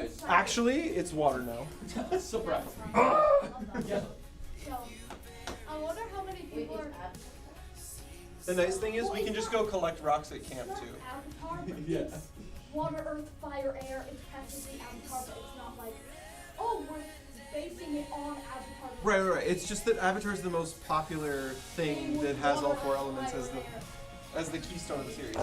Surprise. Actually, it's water now. Surprise. Yeah. I wonder how many people are. The nice thing is we can just go collect rocks at camp too. Avatar, but Yeah. it's water, earth, fire, air. It's technically Avatar, but it's not like, oh, we're basing it on Avatar. Right. It's just that Avatar is the most popular thing that has all four elements as the keystone of the series.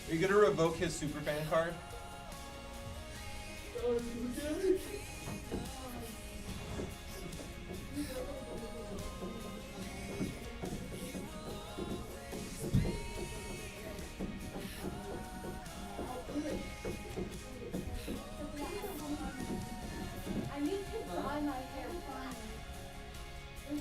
Are you gonna revoke his superfan card? I need to dye my hair fine.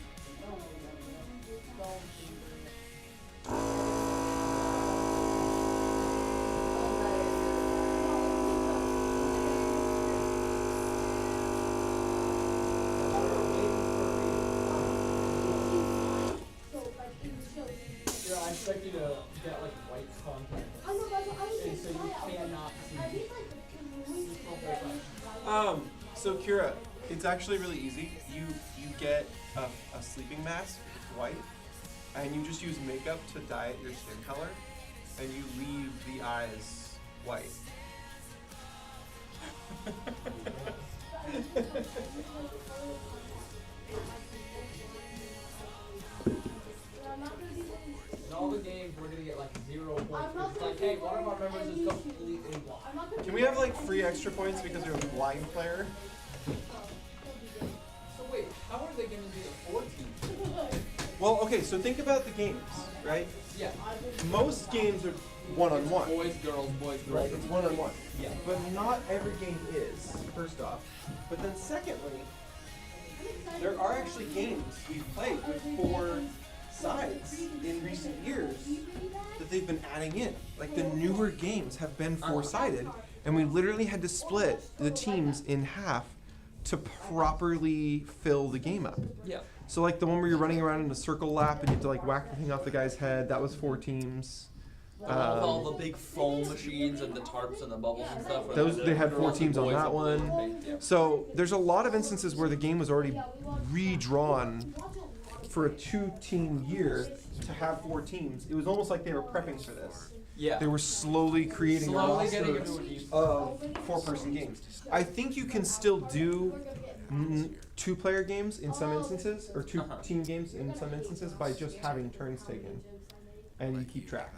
Yeah, I expect you to get like white contact. I know, that's what I was And so thinking. you cannot see. I need like So Kira, it's actually really easy. You get a sleeping mask, white, and you just use makeup to dye it your skin color, and you leave the eyes white. In all the games, we're gonna get like 0 points. It's like, hey, one of our members is completely blind. Can we have like free extra points because you're a blind player? So wait, how are they gonna do the 4 teams? Well, okay, so think about the games, right? Yeah. Most games are one-on-one. Boys, girls, boys, girls. Right, it's one-on-one. Yeah. But not every game is, first off. But then secondly, there are actually games we've played with 4 sides in recent years that they've been adding in. Like the newer games have been 4-sided, and we literally had to split the teams in half to properly fill the game up. Yeah. So like the one where you're running around in a circle lap and you have to like whack the thing off the guy's head, that was 4 teams. With all the big foam machines and the tarps and the bubbles and stuff. They had 4 teams on boys that and one. boys. Yeah. So there's a lot of instances where the game was already redrawn for a 2-team year to have 4 teams. It was almost like they were prepping for this. Yeah. They were slowly creating Slowly getting rosters into a game. of 4-person games. I think you can still do 2-player games in some instances, or 2-team games in some instances by just having turns taken. And you keep track.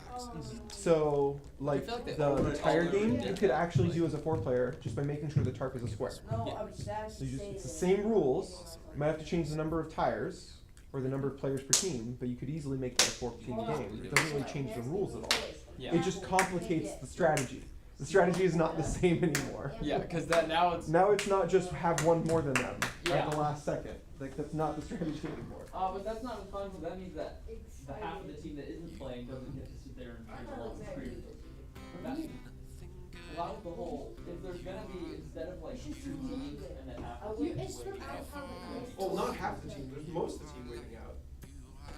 So, like I feel like they the tire already game, did you could actually do as a 4-player just by making sure the tarp is a square. Yeah. So it's the same rules. You might have to change the number of tires or the number of players per team, but you could easily make it a 4-team game. It doesn't really change the rules at all. Yeah. It just complicates the strategy. The strategy is not the same anymore. Yeah, because that now it's. Now it's not just have one more than them Yeah. at the last second. Like that's not the strategy anymore. But that's not as fun because that means that the half of the team that isn't playing doesn't get to sit there and drink along the screen. That allows the whole. If there's gonna be instead of like 2 teams and then half the team is waiting out. Well, not half the team. There's most of the team waiting out.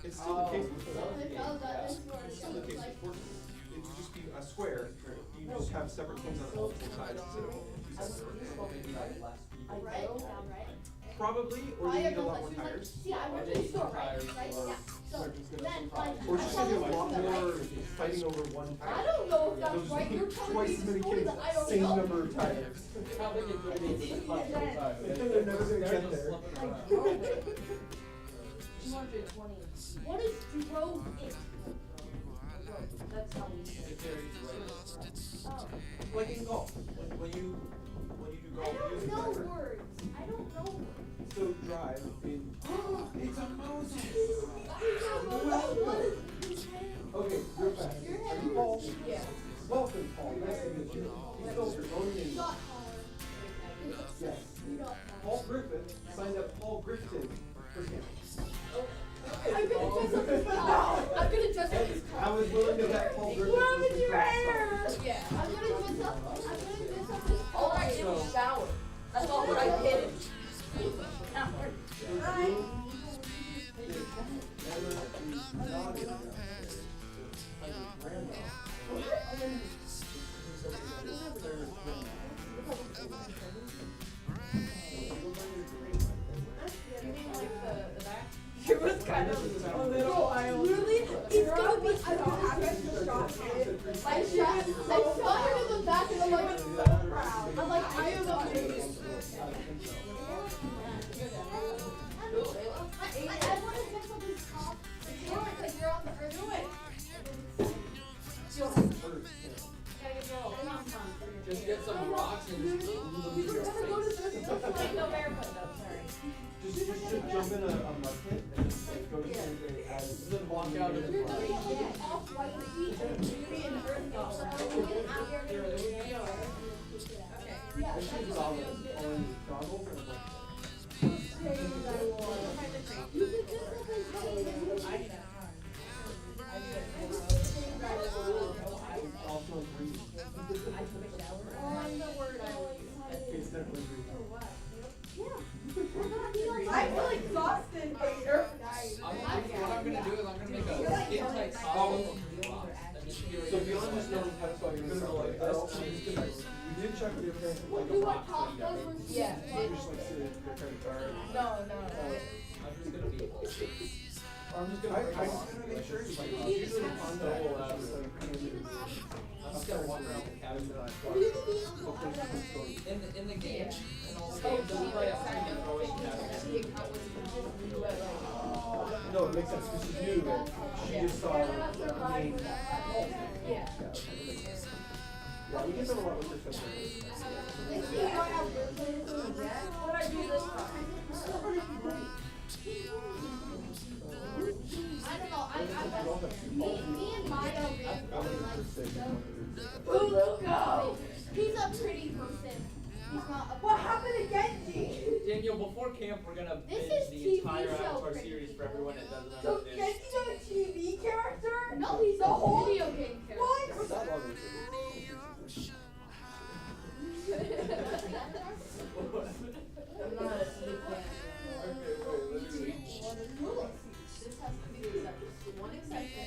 It's still the case with It's still the case with sports. It would just be a square. You just have separate teams on multiple sides instead of probably, or they need a lot more tires. See, I went to the store, right? Yeah. So then, like, Or just gonna be a lot more fighting over one tire. I don't know if There'll that's just right. be You're telling twice me as the many story kids, that I don't same know. number of tires. How big is the team? They're never gonna get there. What is drove it? That's how we say it. Oh. Like in golf, like when you do I golf, you use don't a know driver. words. I don't know words. So drive in. It's a Moses. Okay, you're back. Are you Paul? Yeah. Welcome, Paul. Nice to meet you. You spelled your own name. Not Yes. Paul Griffin signed up Paul Griffin for him. I think it's I'm gonna dress up as I was willing to bet Paul Griffin What was with the your first hair? Yeah. I'm gonna dress up as All I did was shower. That's all what I did. Right. It was kind of a little wild. Really? It's gonna be. I don't have it. I shot her in the back and I'm like, so proud. I'm like, I am amazing. I want to mix up his top. Do it, because you're on the earth. Do it. Just get some rocks and just glue them to your face. No barefoot though, sorry. Just jump in a mud pit and just like go to sleep and add. Then walk out of the You're gonna get like an off-white sheet and beauty and earth dog. Yeah. It should be solid. Only goggles and a bunch You could just also green. on the word I It's definitely green. I feel exhausted, but you're nice. What I'm gonna do is I'm gonna make a skin tight top from rocks. And just be So beyond just knowing how to spell your name, like that's also just gonna. You did check with your parents like a do what box Pop that you does got. when she Yeah. You just like sit at your credit card. No. I'm just gonna be. I'm just gonna make sure it's like usually on the whole just like I'm just gonna walk around the cabin. In the game, in all the games, we play a second throwing cabin. No, it makes sense because she knew that she just saw the name. Yeah. Yeah, we get them a lot with her sister. What I do this time? I don't know. Me and Maya Who will go? He's a pretty person. He's not a What happened to Genji? Daniel, before camp, we're gonna This binge is the TV entire show Avatar pretty series for everyone that doesn't So understand. Genji's not a TV character? No, he's a whole video game character. What? What's that long? I'm not a sleep fan.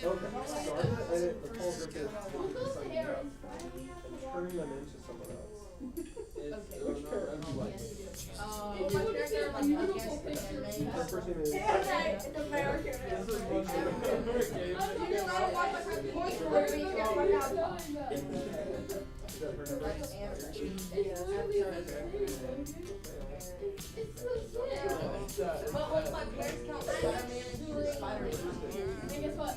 Okay, so I'm gonna edit the Paul Griffin Whose hair is and turn them into someone else. Which It's, character do you like? my character like Her first name is. It's American. This is one I'm gonna watch my Toy Story and get one out. Is that her number? It's so sick. But what's my parents count Spider-Man and Spider-Man? And guess what?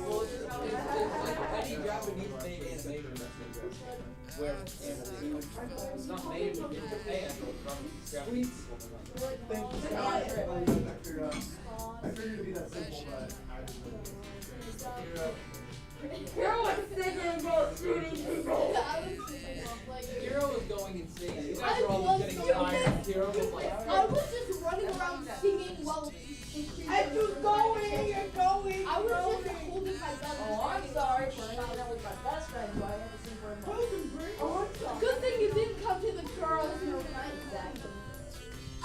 well, it's just how it's like any Japanese made animation that's made where it's not made in Japan, but from Japanese people. Thank you, Scott. I figured it'd be that simple, but I just wouldn't. Hero was thinking about shooting people. Hero was going insane. You I guys were all was just getting so tired. Hero was like, I was just running around singing while I'm just going and going. I was just holding my gun. Oh, I'm sorry for hanging out with my best friend who I haven't seen for a month. Oh, I'm sorry. Good thing you didn't come to the girls' room. Exactly.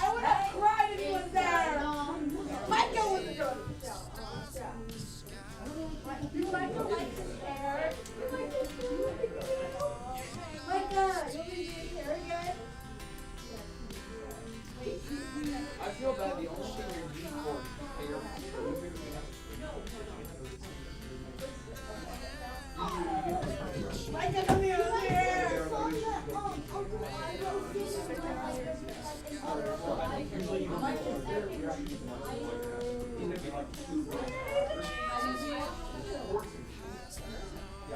I would have cried if he was there. Michael was the girl. Michael likes his hair. Michael, you want me to do your hair again? I feel bad. The only thing you're using for hair. Michael, come here, come here.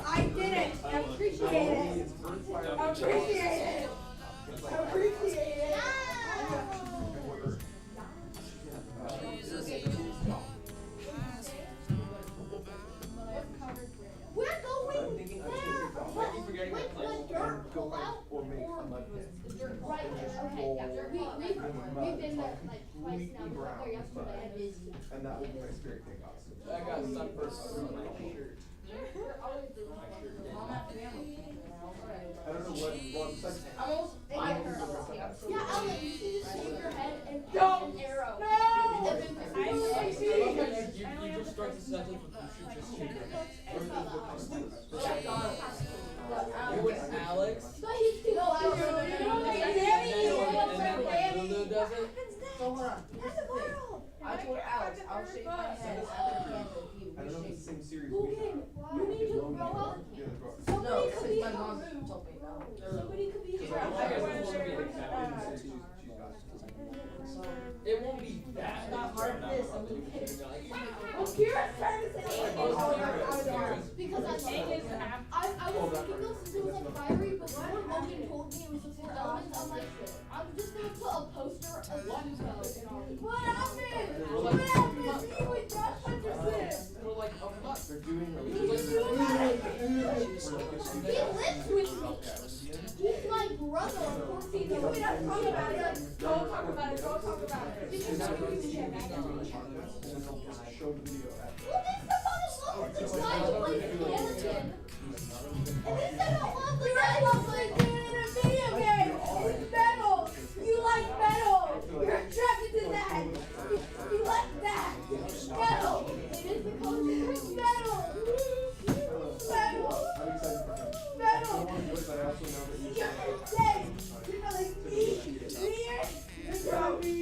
I did it. I appreciate it. I appreciate it. I appreciate it. We're going thinking there. I should take off. But keep forgetting when to play the dirt go out Or make a mud pit. dirt right. Okay, yeah. We've been there like twice now. yesterday. And that will be my spirit king costume. I got sunburst on my shirt. I don't know what. Well, it's like. Yeah, Ellen, you should just shave your head and Don't. an arrow. No! And then I see. You just start the sentence with you should just shoot your head. You and Alex. But he's too loud. And then when Lulu does it. So hold on. Here's the thing. I told Alex I'll shave my head after the camp if you I don't know if it's the same series. Logan, you need to grow up. Yeah, the book. No, Somebody could because be my a mom room. told me no. Somebody could be I a guess room. it's supposed to be the captain. It won't be that. Not hard for this, I'm Because Well, Kira's trying to say Oh, because I was thinking of since it was like fiery, but when Logan told me it was the four elements, I'm like, I'm just gonna put a poster of Zuko. What happened? What happened? Me with Josh Hutcherson. for like a month. They're doing a He lives with me. He's my brother, of course he knows. Wait, don't talk about it. Don't talk about it. Don't talk about it. Because and then they'll just show the video after. Well, this is on his look. This guy who plays Anakin. And he said I love the guy who plays Like doing in a video game. It's metal. You like metal. You're attracted to that. You like that. Metal. It is the color. Metal. Metal. I'm excited for him. Metal. But I also know that you You're insane. You're like me. Weird. You're Toby.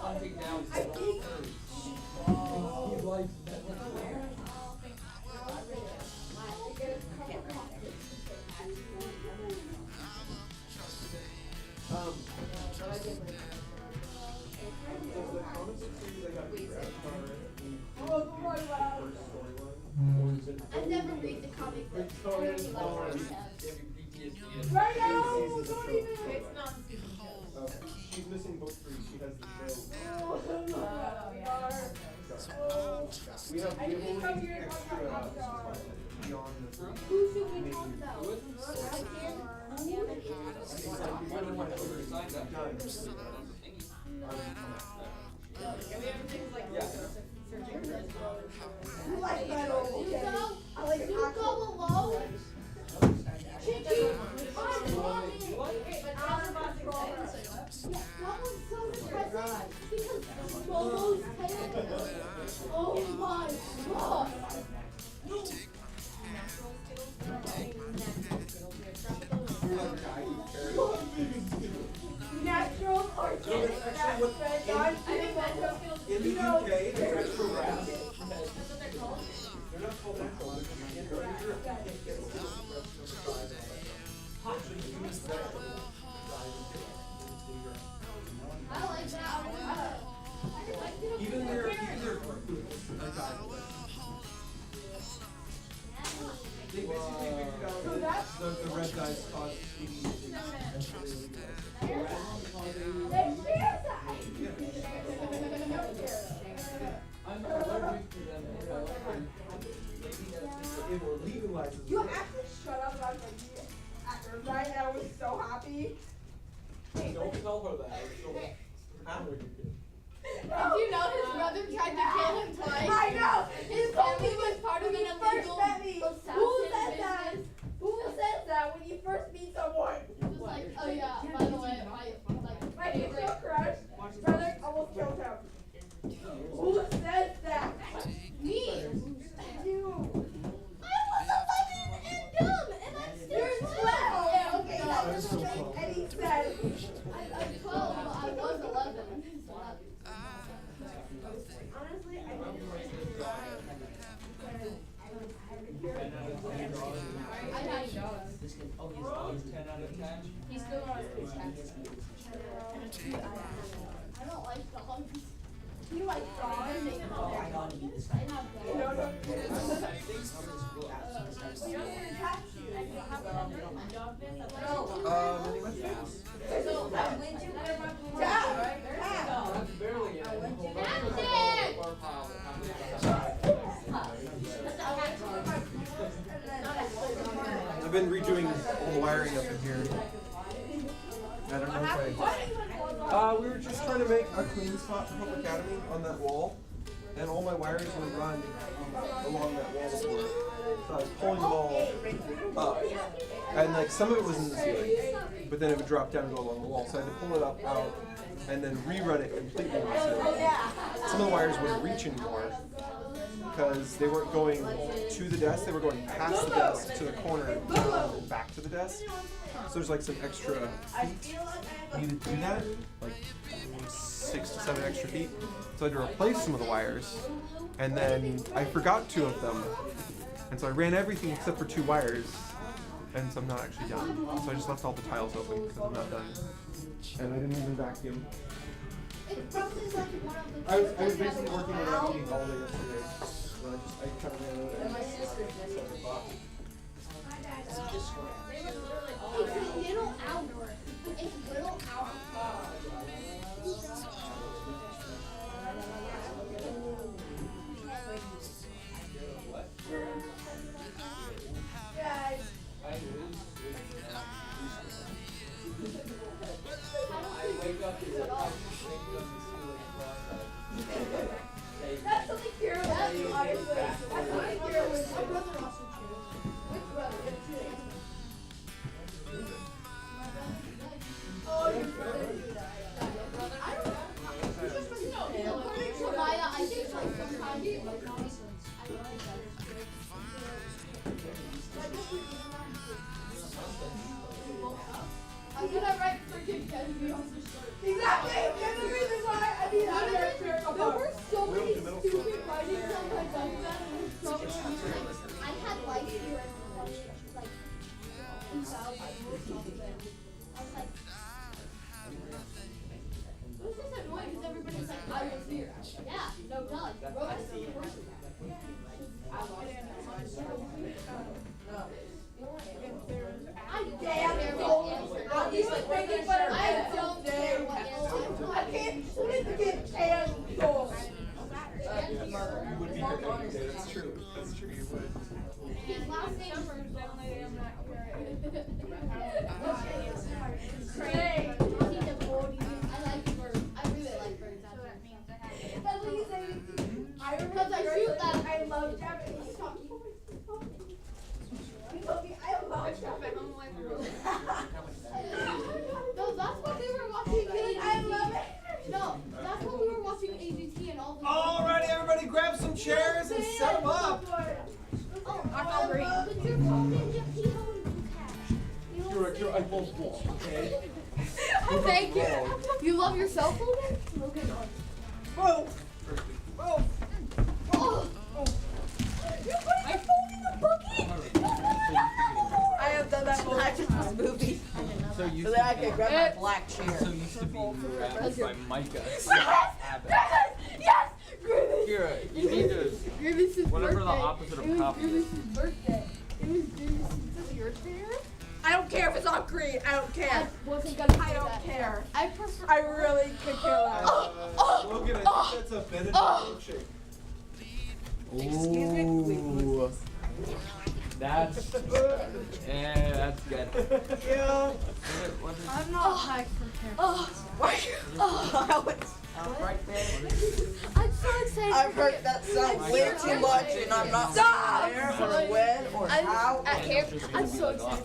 Hunting down. I think. He likes does the comic book series I got Oh, the one wow. first storyline? Or is it I never read the comic book. Victoria's Lord. Right now, don't even. She's missing book 3. She has the show. We have I didn't come here to extra talk about Hot Dog. beyond the Who should we talk about? You like metal. Zuko? I like Zuko alone? Chichi? I'm Robin. That was so depressing because Momo's tail. Oh my god. Natural organic red dye. In the UK, they're retro rap. They're not called natural. In Europe, they get actually use vegetable I like that. even their foods are dyed. They basically figured out that the red dyes cause skin disease. I'm allergic to them. It will legalize it. You actually shut up about the right now. I was so happy. Don't tell her that. Did you know his brother tried to kill him twice? I know. His family was part of an illegal First met me. Who assassin said that? business. Who says that when you first meet someone? He was like, oh yeah, by the way, My favorite crush, brother almost killed him. Who says that? me. You. I was 11 and dumb, and I'm still You're 12. 12. Yeah, okay, that doesn't make any sense. I'm 12, but I was 11. So Honestly, I I had This can, oh, 10 out of 10. he's still on his taxes. I don't like dogs. you like dogs. Oh, I gotta be this I guy. have You know, dogs. you don't get attached to you. So, I went to where my blue Dad, right? There you go. That's barely it. I've been redoing the wiring up in here. We were just trying to make a clean spot for Hope Academy on that wall, and all my wires were run along that wall before. So I was pulling them all up, and like some of it was in the ceiling, but then it would drop down and go along the wall. So I had to pull it up out and then rerun it completely in the ceiling. Some of the wires wouldn't reach anymore because they weren't going to the desk; they were going past the desk to the corner, down, and back to the desk. So there's like some extra feet needed to do that, like 6 to 7 extra feet. So I had to replace some of the wires, and then I forgot 2 of them, and so I ran everything except for 2 wires, and so I'm not actually done. So I just left all the tiles open because I'm not done, and I didn't even vacuum. I was basically working without eating all day yesterday, but I kind of ran out of My sister just It's a little out. It's a little out. Guys. That's something Kira would do, honestly. That's something Kira would do. My brother also chews. Which brother? Oh, your brother do that. I don't know. According to Maya, I think like sometimes like I like that. I'm gonna write freaking Kenji on the shirt. Exactly. That's the reason why I need There were so many stupid writings on my document. So I had life here and like 2000 or something. I was like, this is annoying because everybody's like, I was here. Yeah, no duh. You wrote it in person. I don't care what answer. I'll use like baking butter. I don't care what answer. I can't get canned sauce. You would be here every day. That's true. That's true. You would. His last name is Hey. I like birds. I really like birds. That's what you say. I Because I shoot that. I love Japanese talking. He told me I love Japanese. No, that's what we were watching. I love it. No, that's when we were watching AGT and all the. Alrighty, everybody, grab some chairs and set them up. Oh, but you're talking to people who cash. You're I love ball. Okay. Thank you. You love your cell phone? Okay. Whoa. Whoa. Oh. You put my phone in the bucket. I have done that black in this movie. So used So to that I be, can grab my black chair. so used to be rapped by Micah. Yes. Kira, you need to. Grievous' Whatever birthday. the opposite of It was copy is. Grievous' birthday. It was Grievous' your fair? I don't care if it's on green. I don't I care. wasn't gonna say I don't that. care. I prefer. I really could care less. Logan, I think that's a Benedict milkshake. Excuse me. That's. Yeah, that's good. Yeah. I'm not high for care. Why? Oh, it's right there. I'm so excited. I've heard that sound way too much, and I'm not there or when or how. At camp, I'm so excited.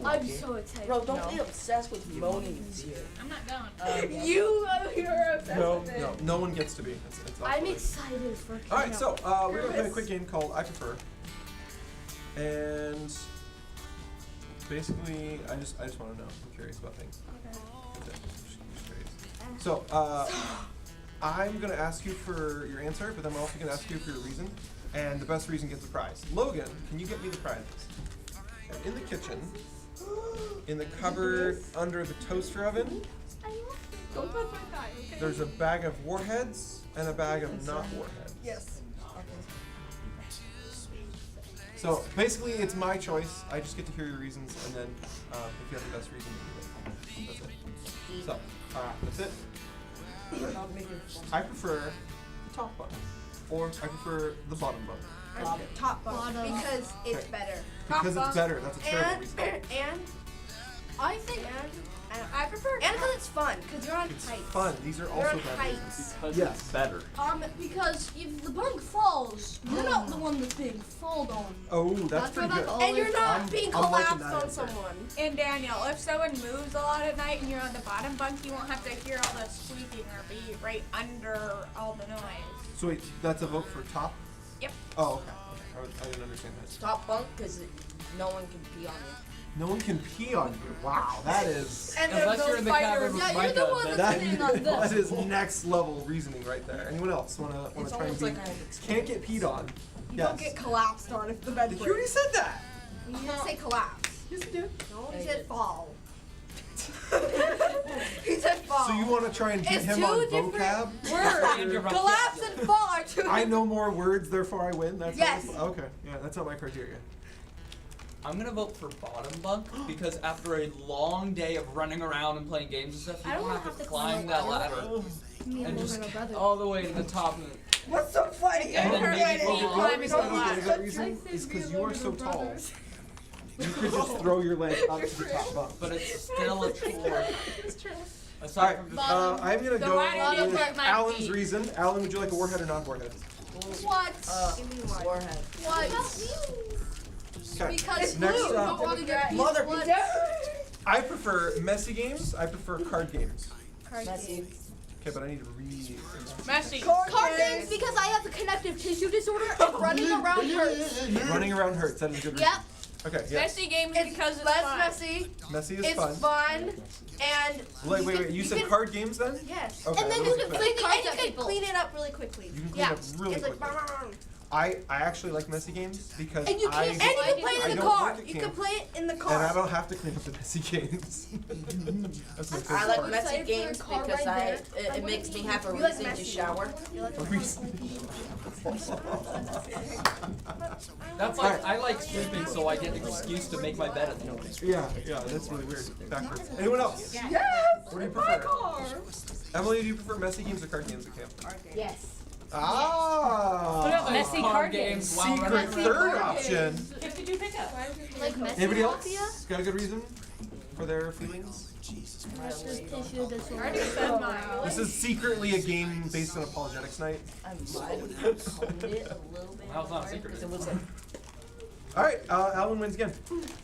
I'm so excited. Bro, don't be obsessed with moaning this year. I'm not going. You're obsessed No, with it. no one gets to be. It's not I'm funny. excited for camp. All right, so we're gonna play a quick game called I Prefer, and basically, I just want to know. I'm curious about things. That's it. Just curious. So I'm gonna ask you for your answer, but then I'm also gonna ask you for your reason, and the best reason gets a prize. Logan, can you get me the prizes? In the kitchen, in the cupboard under the toaster oven, Don't touch my thigh, okay? there's a bag of warheads and a bag of not warheads. Yes. So basically, it's my choice. I just get to hear your reasons, and then if you have the best reason, you do it. That's it. So that's it. I prefer the top bun, or I prefer the bottom bun. Top bun. Because it's Okay. better. Because it's better. That's a terrible And reason. and I think I prefer. And because it's fun, because you're on It's heights. fun. These are You're also on better. heights. Because Yes. it's better. Because if the bunk falls, you're not the one that's being falled on. Oh, that's pretty good. And you're not I'm- being I'm liking collapsed that on answer. someone. And Daniel, if someone moves a lot at night and you're on the bottom bunk, you won't have to hear all the squeaking or be right under all the noise. So wait, that's a vote for top? Yep. Oh, okay. I didn't understand that. Top bunk, because no one can pee on you. No one can pee on you. Wow, that is And Unless you're in the cabin with Yeah, you're Micah, the one then- that's sitting on that this. is next level reasoning right there. Anyone else wanna It's try and almost be? like I have Can't get peed on. You Yes. don't get collapsed on if the bed You already said that. You didn't say collapse. Yes, you did. No, Yeah, he you said did. fall. He said fall. So you want to try and beat It's him two on different vocab? words. Collapse and fall are two. I know more words, therefore I win. That's Yes. Okay. Yeah, that's not my criteria. I'm gonna vote for bottom bunk because after a long day of running around and playing games and stuff, you I don't don't wanna have to have to climb climb that a ladder Me and and just my brother. all the way to the top. What's so funny? And then maybe Oh, fall the off. climbing only the ladder. that reason is because you are so tall. You could just throw your leg up to the top bunk. But it's still a chore. Aside Alright, from just I'm gonna The go ladder with doesn't like Alan's feet. reason. Alan, would you like a warhead or non-warhead? What? Warhead. What? Okay. Because Next blue. up. Don't want to get Mother- blood. I prefer messy games. I prefer card games. Messy. Okay, but I need to read. Messy. Card games because I have a connective tissue disorder and running around hurts. Running around hurts. That is a good reason. Yep. Okay, yeah. Messy games It's because it's less fun. messy. Messy is It's fun. fun. And Wait. You said can- card games then? Yes. Okay. And then I you wasn't can clear. play cards And you at can people. clean it up really quickly. You can clean Yeah. up really It's like quickly. I actually like messy games because And you I can't- And you can play it I in the don't car. work at You camp, can play it in the and I car. don't have to clean up the messy games. That's my I favorite like part. messy Excited for games a car because ride there. it makes me have a You like reason to messy. shower. A reason. that's like I like sleeping, so I get an excuse to make my bed at night. Yeah, that's really weird. Backwards. Anyone else? Yes. What do you prefer? Emily, do you prefer messy games or card games at camp? Yes. Ah! Messy card games while Secret running third around. option. 52 pickup. Like messy Anybody mafia? else got a good reason for their feelings? Tissue disorder. I already said mine. This is secretly a game based on apologetics night. I might have honed it a little bit. That was not more, secret. 'cause it was like, All right, Alan wins again.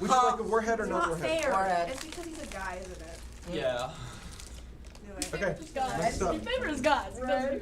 Would you like a warhead or It's not not warhead? fair. Warhead. It's because he's a guy, isn't it? Yeah. Okay, next up. Favorite is God's.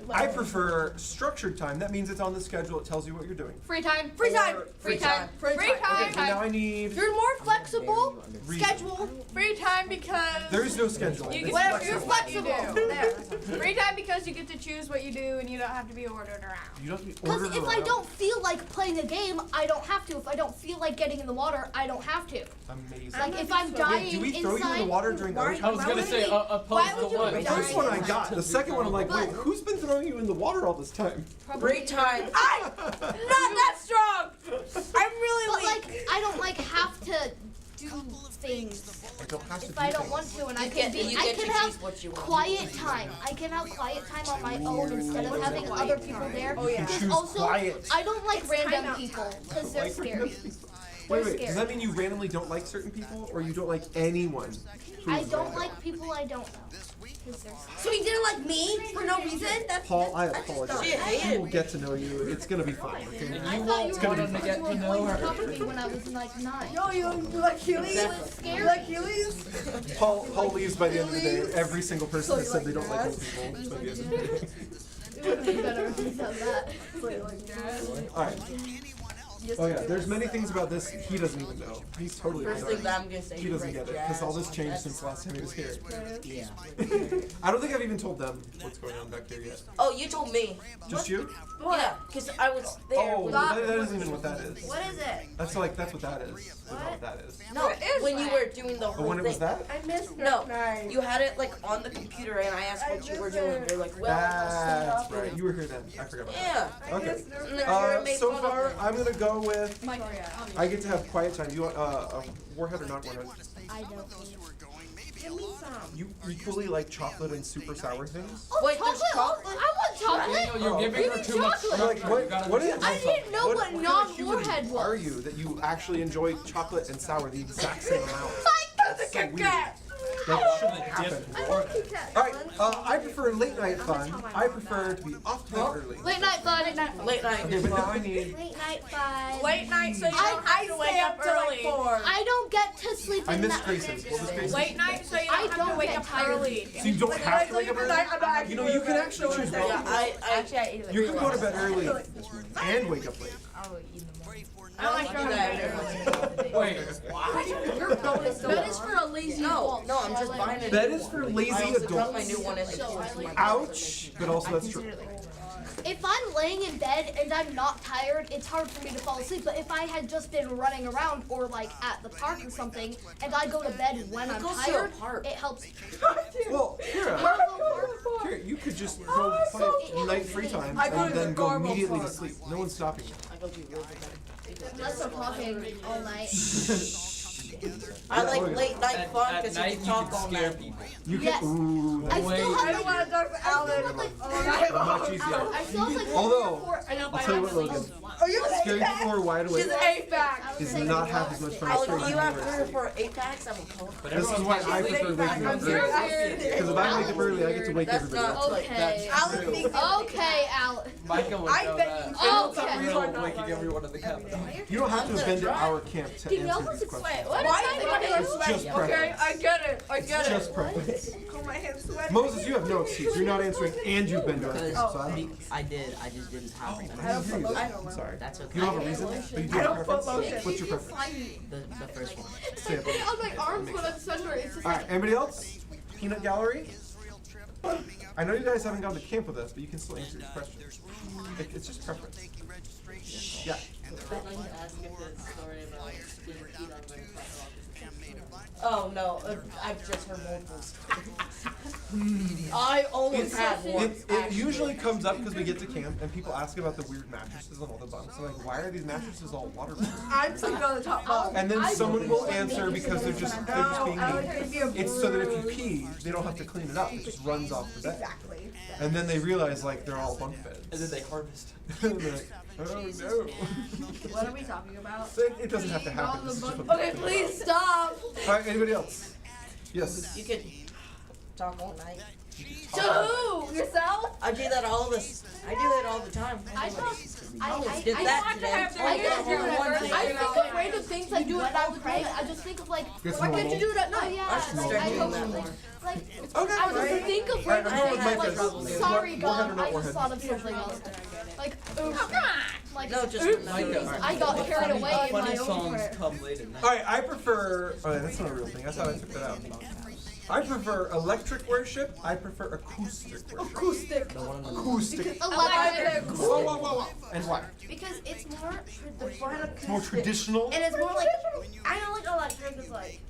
I prefer structured time. That means it's on the schedule. It tells you what you're doing. Free time. Free time. Free time. Free Free Okay, time. so now I need You're more flexible. reason. Schedule. Free time because There is no schedule. You It's get Whatever, to you're choose flexible. what you do. There. Free time because you get to choose what you do and you don't have to be ordered around. You don't need Because order if I around. don't feel like playing a game, I don't have to. If I don't feel like getting in the water, I don't have to. Amazing. Like if I'm dying Wait, do we throw you in the inside. water during Why- ocean? I was gonna say opposed to would you what? The die? first one I got. The second one I'm like, wait, But- who's been throwing you in the water all this time? break time. I'm not that strong. I'm really But weak. like I don't like have to do things I don't have to if do I don't things. want to, and I You can get- be. you I get can to have choose what you want. quiet time. I can have quiet time on my own instead of having other people there. Oh, yeah. Because Choose also, quiet. I don't like random timeout people time. because they're Like scary. random people. Wait, They're does scary. that mean you randomly don't like certain people, or you don't like anyone? who I is don't random? like people I don't know. 'Cause they're scary. So he didn't like me for no reason? That's Paul, I that's just apologize. Shit, hated We will me. get to know you. It's gonna be fun. Okay? And I you thought won't you were want gonna to be get you to were know going to her. talk to me when I was like 9. Yo, you like Heelys? It was scary. You like Heelys? Paul leaves by the end of the day. Every single person has said they don't like old people. By the end of the day. It would have been better if he said that. All right. Oh yeah, there's many things about this he doesn't even know. He's totally First ignorant. thing that I'm gonna say. He doesn't break get it because jazz all this on changed that. since last time he was here. Yeah. I don't think I've even told them what's going on back there yet. Oh, you told me. Just you? Yeah, because I was there. Oh, when that isn't even what that is. What is it? That's what that is. That's not what that is. No, when you were doing the Oh, whole when it was thing. that? I missed No, night. you had it like on the computer, and I asked what you were doing. You're like, well, I'll set That's up. right. and- You were here then. I forgot about that. Yeah. Okay. And then Jared made So fun far, of me. I'm gonna go with. Mike, I get to have quiet time. You want a warhead or not warhead? I don't. Give me some. You equally like chocolate and super sour things? Oh, Wait, there's chocolate! chocolate? I want chocolate! Daniel, you're Oh, giving give her me too much chocolate. I'm like, structure. You what? gotta What is? understand I didn't know what kind of non-warhead human was. are you that you actually enjoy chocolate and sour the exact same amount? That's a so Kit weird. Kat. That shouldn't happen. I love Kit Kat. All right, I prefer late night fun. I prefer to be off to bed early. Late night fun. Late night. Okay, but now I need. Late night fun. Late night, so you don't have to wake up early. I don't get to sleep I in miss the Grace's. What was Grace's? Late night, so you I don't have to don't wake get up tired. early. So you don't have to wake up early? You know, you can actually choose Yeah, both. I You can go to bed early and wake up late. I like going to bed early. Wait, Bed is for a lazy No, I'm just buying it. Bed is for lazy I also got my adults. new one in the Ouch, but also that's true. If I'm laying in bed and I'm not tired, it's hard for me to fall asleep. But if I had just been running around or like at the park or something, and I go to bed when I'm Go to a tired, park. it helps. Well, Kira, Kira, you could just go play night free time and then go immediately to sleep. No one's stopping you. I go to real bed. Unless I'm talking all night. I like late night fun at because night you you can talk can all scare night. people. You can. Yes. Ooh, I that's Wait. still I have don't like, want to talk to Alan. like much easier. I still have like Although, I know I'll tell you what, Logan. Are you Scaring people who are wide awake She's 8-pack. is not half as much fun as Alex, scaring do you people have who are 3 or asleep. 4 8-packs? I will call. But This is why I prefer waking up early. Because if I wake up early, I get to wake That's everybody not up. Okay. Alan thinks Okay, Alex. Micah would I know bet that. you It's do. real waking everyone in the cabin. You don't have to have been to our camp to answer these Wait, questions. what is that? It's just Okay, preference. I get it. I get It's it. just preference. Oh, my hand's sweating. Moses, you have no excuse. You're not answering and you've been to our camp. Because So I'm I did, I just didn't have I it. didn't hear you. I'm sorry. That's okay. You don't have a reason, but you do I have don't a put preference. lotion. What's your preference? The first one. Say it. On my arms when I'm sunburned, it's just All right, anybody else? Peanut gallery? I know you guys haven't gone to camp with us, but you can still answer these questions. It's just preference. Yeah. Oh no, I've just heard multiple stories. I almost had one. It usually comes up because we get to camp and people ask about the weird mattresses on all the bunks. So like, why are these mattresses all waterproof? I'm sleeping on the top bunk. And then someone will answer because they're just being Alex, mean. it'd be a It's so that if you pee, they don't have to clean it up. It just runs off the bed. Exactly. And then they realize like they're all bunk beds. And then they harvest. And they're like, oh no. What are we talking about? So it doesn't have to happen. This is just what Okay, please stop. All right, anybody else? Yes. You could talk all night. To who? Yourself? I do that all this. I do it all the time. I talk. Almost did that want to today. have their I ears just do down whatever. first, I you think know. of random things like when I pray. I just think of like, It's why can't normal. you do that? No, yeah. I should Like, start I doing hope that like, more. like Okay. I just think of random Alright, things. Mike Like, is- sorry, Warhead or God, not I just warhead? thought of something else. Like, oops. Like, No, just oops. remember. I got carried away in my Funny own songs prayer. come late at night. All right, I prefer. Oh, that's not a real thing. That's how I took that out. I prefer electric worship. I prefer acoustic worship. Acoustic. Acoustic. Electric. Whoa, whoa, whoa, whoa. And why? Because it's more It's more traditional. and it's more like I don't like electric. It's like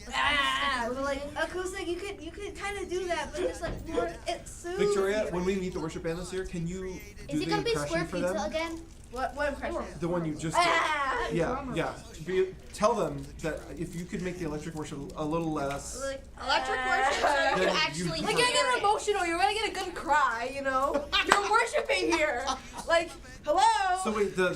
but like acoustic. You could kind of do that, but it's like more. It's so. Victoria, when we meet the worship band this year, can you do is it the gonna be impression square for pizza them? again? What impression? The one you just did. Yeah. Tell them that if you could make the electric worship a little less. Like Electric worship, so you Then can you- actually Like, hear it. emotional. You're gonna get a good cry. You know. You're worshiping here. Like hello. So wait, the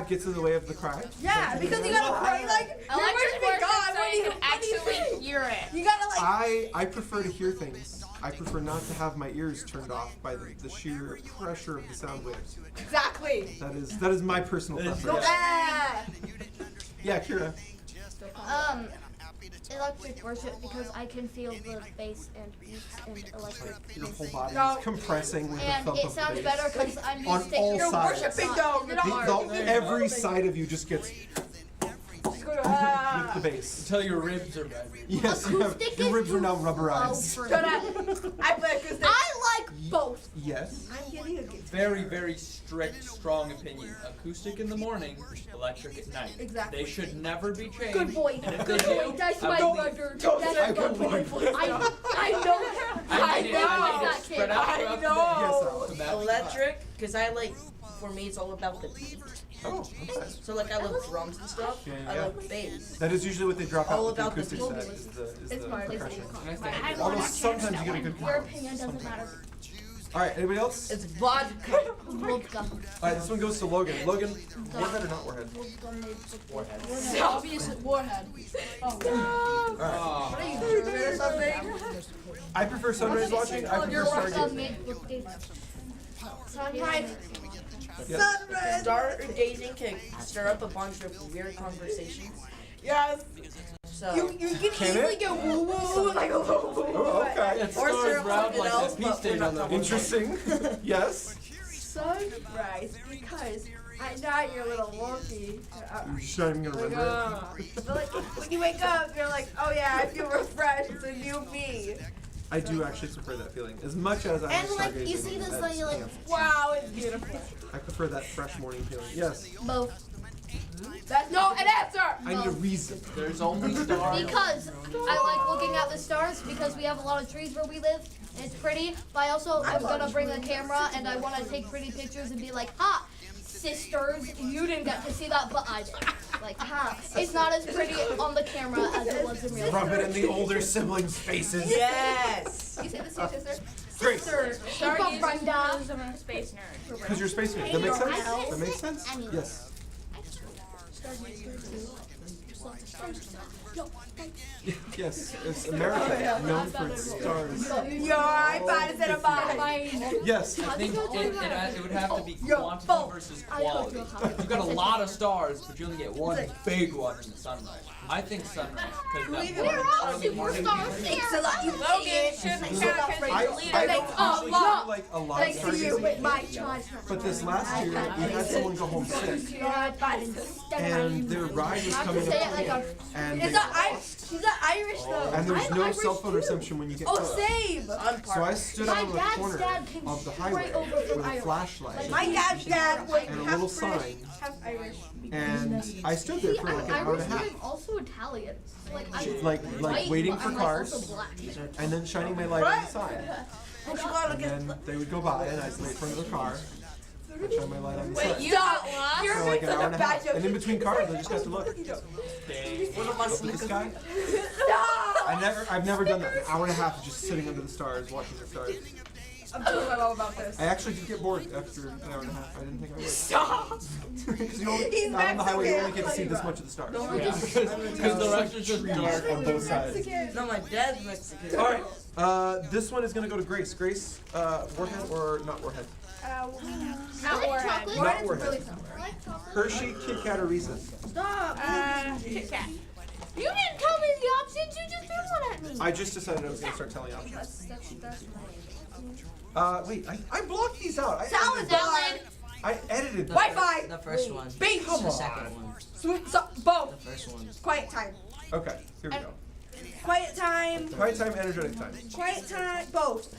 gets in the way of the cry. Yeah, because you gotta pray like you're Electric worshiping worship, God. so What do you you can what do you actually think? hear it. You gotta like. I prefer to hear things. I prefer not to have my ears turned off by the sheer pressure of the sound waves. Exactly. That is my personal preference. Ah. Yeah, Kira. Electric worship because I can feel the bass and beats and electric. Your whole body No. is compressing with And the thump it of sounds the better bass. because I'm On used all to You're sides. worshiping though. You're not Every side of you just gets with the bass. Until your ribs are bad. Yes, Acoustic your is ribs are now too rubberized. slow for Shut me. up. I play acoustic. I like both. Yes. I'm getting a gift. Very, very strict, strong opinion. Acoustic in the morning, electric at night. Exactly. They should never be changed. Good boy. And if Good they boy. do, That's I my will brother. Don't That's say my good boy. brother. I know. I need it, I need it spread out I throughout the know. day. Yes, Alex. To match the Electric, because I like, for me it's all about the beat. Oh, okay. So like I love drums and stuff. Yeah, I yeah. like bass. That is usually what they drop out All with the about the acoustic beat. set is the It's my percussion. vibe. Although sometimes you get a good Your balance. opinion doesn't matter. All right, anybody else? It's vodka. Vodka. All right, this one goes to Logan. Logan, warhead or not warhead? Warhead. Obviously, Warhead. Oh, All right. What are you doing or something? I prefer sunrise watching. I prefer stargazing. Sunrise. Yes. Stargazing can stir up a bunch of weird conversations. Yes. So you can Can easily it? go woo woo like a woo woo. Oh, okay. It Or stars syrup round something like else, that pea but we're stage not on the talking Interesting. Yes. Sunrise because I'm not your little monkey. You're just not even gonna remember But like when you wake up, you're like, oh yeah, I feel refreshed. It's a new me. it. I do actually prefer that feeling as much as I And was like stargazing. you see this at like you're like camp. Wow, it's beautiful. I prefer that fresh morning feeling. Yes. both. That's no an answer. I need a reason. There's only stars. Because I like looking at the stars because we have a lot of trees where we live and it's pretty. But I also am gonna bring a camera and I want to take pretty pictures and be like, ha, sisters, you didn't get to see that, but I did. Like, ha, it's not as pretty on the camera as it was in real life. Rub it in the older siblings' faces. yes. You say this to your sister? Great. Sister, Stargazing Brenda. because I'm a space nerd. Because you're space nerd. That makes sense? I That makes sense? Anyway. Yes. Yes. It's America, known for its stars. Your iPad is in a box. Yes. I think it would have to be Yo, quantity both. versus quality. You got a lot of stars, but you only get one big one in the sunrise. I think sunrise. We're all superstars So there. that you Logan shouldn't So, count because I you don't deleted usually it. do like a lot of thanks to you with stargazing, my charge. but this last year we had someone go home sick, Your iPad is and their ride was coming Say it up, like a. and It's they not she's not Irish though. and there's I'm no Irish cell phone too. reception when you get Oh, close. same. So I stood My out on the dad's corner dad came of the straight highway over from with a Iowa. flashlight My dad's dad was and a half little British, sign, half Irish. and I stood there See, for like I'm an hour and Irish a half, and I'm also Italian. Like I'm like white, waiting but for I'm cars, also black. and then shining my light on the side. And then they would go by, and I'd wait for another car, and shine my light on the side. You got lost? You're For like an such hour a and a bad half, joke. and in between cars, I just got to look. What am I Up at the sky. Stop! I've never done that. An hour and a half just sitting under the stars, watching the stars. I'm telling my mom about this. I actually did get bored after an hour and a half. I didn't think I would. Stop! Because you only, He's out on the highway, you only Mexican. get to see this much of the stars. Because the rest is just dark. On both sides. No, my dad's Mexican. All right. This one is gonna go to Grace. Grace, warhead or not warhead? I Not like Warhead. chocolate. Not warhead. I like chocolate. Hershey, Kit Kat, or Reese's? Stop. Kit Kat. You didn't tell me the options. You just threw one at me. I just decided I was gonna start telling options. That's Wait, I blocked these out. Salad salad! I edited them. Wi-Fi! The first one. Beach! The second one. Sweet so The both! first one. Quiet time. Okay, here we go. Quiet time. Quiet time, energetic time. Quiet time. Both.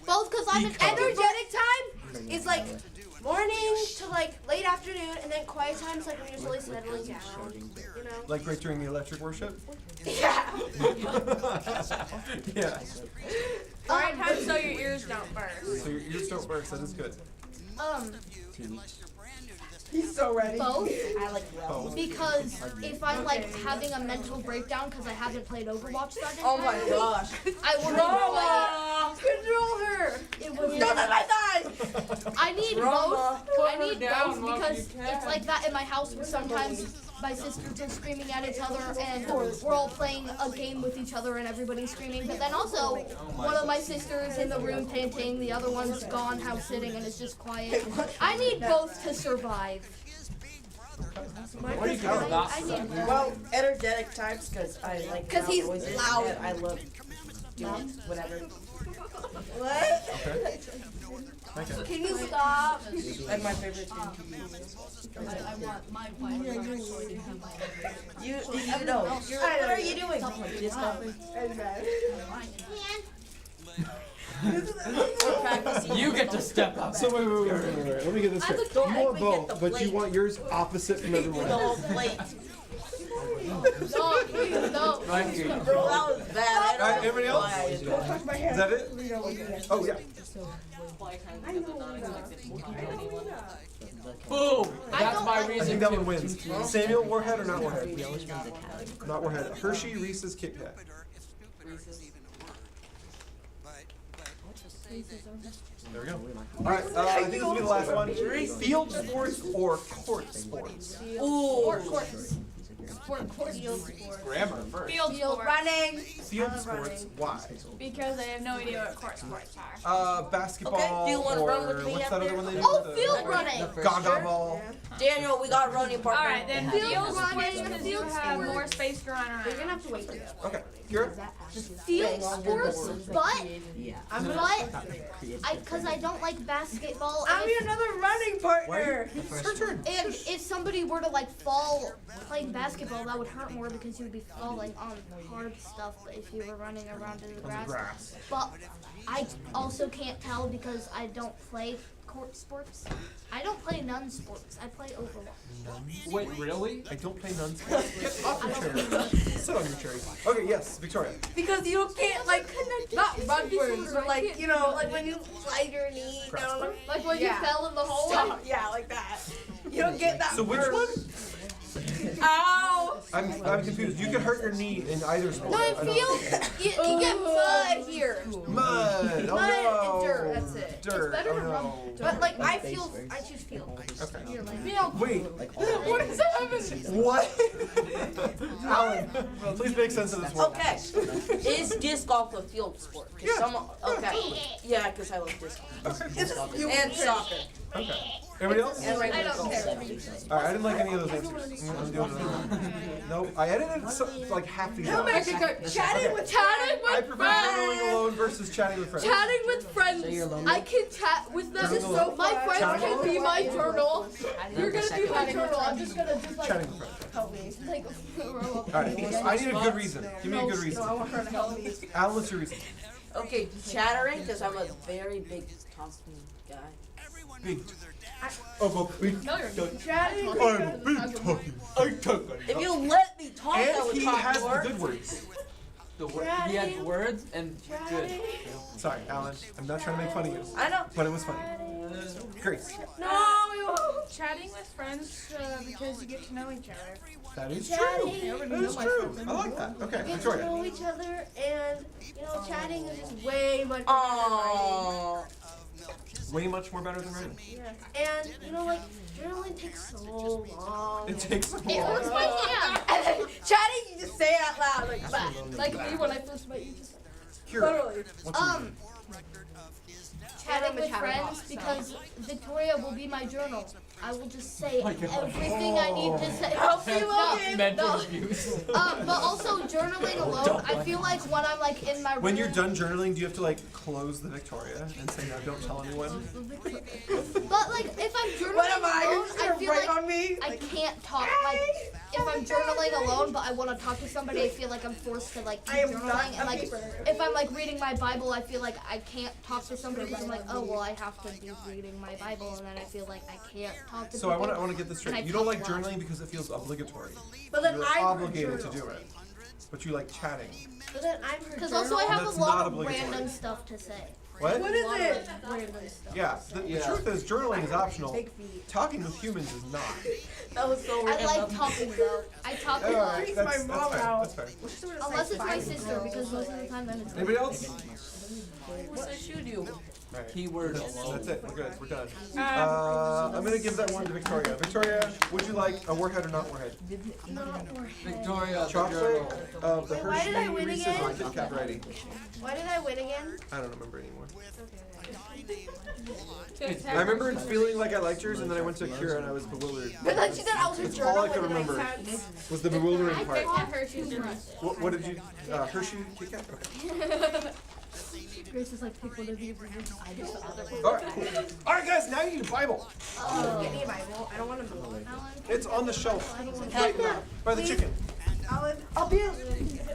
both because I'm an Energetic time is like morning to like late afternoon, and then quiet time is like when you're slowly settling down. You know? Like right during the electric worship? Yeah. Yeah. Alright, time so your ears don't burst. So your ears don't burst, that is good. 2 weeks. He's so ready. both I like Oh. because if I'm like having a mental breakdown because I haven't played Overwatch that Oh my gosh. I wouldn't Drama! Control her! It was. Don't touch my thighs! I need Drama. both. I need down both while because you can. it's like that in my house where sometimes my sisters are screaming at each other and we're all playing a game with each other and everybody's screaming. But then also one of my sisters in the room painting, the other one's gone house sitting and it's just quiet. I need both to survive. What do you think of that? I need both. Well, energetic times because I like 'Cause he's noises loud. and I love doing whatever. What? Okay. Okay. Can you stop? Like my favorite thing to do. I want my plan. You know. What are you doing? Just nothing. You get to step up. So wait. Let me get this I'm straight. the You kid. want both, but you want yours opposite from everyone The else. whole plate. No, please, no. Right here. Bro, that was bad. I Alright, don't everybody know else? why I did that. Is that it? Oh yeah. Boom! That's don't my like- I reason think that to. one wins. Samuel, warhead or not warhead? The always one's Italian. Not warhead. Hershey, Reese's, Kit Kat. There we go. Alright, I think this will be the last one. Field sports or court sports? Ooh. Grammar first. Field sports. Running. Field sports, why? Because I have no idea what court sports are. Basketball Okay, do you wanna or run with me what's up that other there? one they do? Oh, The field running. Gaga ball. Daniel, we got running partner. Alright, then Field field sports running, because field you have sports. more space to run around. You're gonna have to wait for that. Okay, Kira? Field sports, but Yeah. because I don't like basketball. I'm and another running partner. It's her turn. if somebody were to like fall playing basketball, that would hurt more because you would be falling on hard stuff if you were running around in the grass. Grass. But I also can't tell because I don't play court sports. I don't play none sports. I play Overwatch. Wait, really? I don't play none sports. Get off your chair. Sit on your chair. Okay, yes, Victoria. Because you can't like not backwards, but like you know, like when you slide your knee down, Like when Yeah. you fell in the hole. stop, yeah, like that. You don't get that. So which burst. one? Ow! I'm confused. You can hurt your knee in either sport. No, I it don't- feels. You get mud here. Mud. Oh Mud and no. dirt, that's it. Dirt. better Oh to rub no. But like I choose field. Okay. Field. Wait. What is happening? What? Alan, please make sense of this one. Okay. Is disc golf a field sport? 'Cause Yeah. someone, okay. Yeah, because I love disc golf. Okay. And soccer. Okay. Everybody else? And regular I don't golf. care. Alright, I didn't like any of those answers. I'm doing it. Nope. I edited like half these out. Chatting Okay. with I prefer journaling alone versus chatting with friends. Chatting with friends. So you're lonely? I can chat with them. This is so My fun. friends Chatting can be my journal. You're gonna be Second. my journal. I'm just gonna just like Chatting with friends. help me. Like roll up. Alright, I need a good reason. Give me a good No, I reason. want her to help me. Alan, what's your reason? Okay, chattering because I'm a very big talking guy. Big. I'm a big. No, you're Chatting. I'm a big talking. I talk. If you let me talk, I And would he talk has more. the good words. He had words and good. Sorry, Alan. I'm not trying to make fun of you, I know. but it was funny. Grace. No. chatting with friends because you get to know each other. That is Chatting. true. That is true. I like that. Okay, Get to Victoria. know each other, and chatting is just way much better than writing. Oh. Way much more better than writing. And journaling takes so long. It takes so It hurts long. my hand. Chatting, you just say it out loud like that. Like me when I first met you. Just Kira, what's your reason? Chatting with chat friends box, so. because Victoria will be my journal. I will just say my God. everything I need to say. Help me, No, Logan. Mental no. abuse. But also journaling alone, I feel like when I'm like in my room. When you're done journaling, do you have to close the Victoria and say no, don't tell anyone? But like if I'm journaling What am I? alone, You're just I gonna feel break like on me? I can't talk. Like if I'm journaling alone, but I want to talk to somebody, I feel like I'm forced to like keep I am journaling. not And a like paper. if I'm like reading my Bible, I feel like I can't talk to somebody because I'm like, oh well, I have to be reading my Bible, and then I feel like I can't talk to So people. I want to get this And I straight. You don't like talk a lot. journaling because it feels obligatory. But then You're I'm obligated to do it. But you like chatting. But then I'm her Because journal. also I have That's a lot not of obligatory. random stuff to say. What? What is it? Random stuff. Yeah, the Yeah. truth is journaling is optional. Big feet. Talking with humans is not. That was so I random. like talking though. I talk a lot. Alright, that's my mom fair. out. That's fair. Unless it's my sister, because most of the time then it's Anybody else? What did you do? Alright. Keyword alone. That's it. We're good. We're done. I'm gonna give that one to Victoria. Victoria, would you like a warhead or not warhead? Victoria, the Chocolate girl. of the Wait, why did I Hershey win Reese's again? or Kit Kat variety? Why did I win again? I don't remember anymore. Just I remember feeling like I liked yours, and then I went to Kira and I was bewildered. But then she said I was her That's journal. all I could and it makes remember sense. was the bewildering I part. picked the Hershey's Reese's. What did you? Hershey Kit Kat. Okay. Grace is like, pick one of these. I just the other one. All right. Cool. All right, guys. Now you need a Bible. Get me a Bible. I don't want to move. It's on the shelf right now by the chicken. Alan, I'll be. Yes,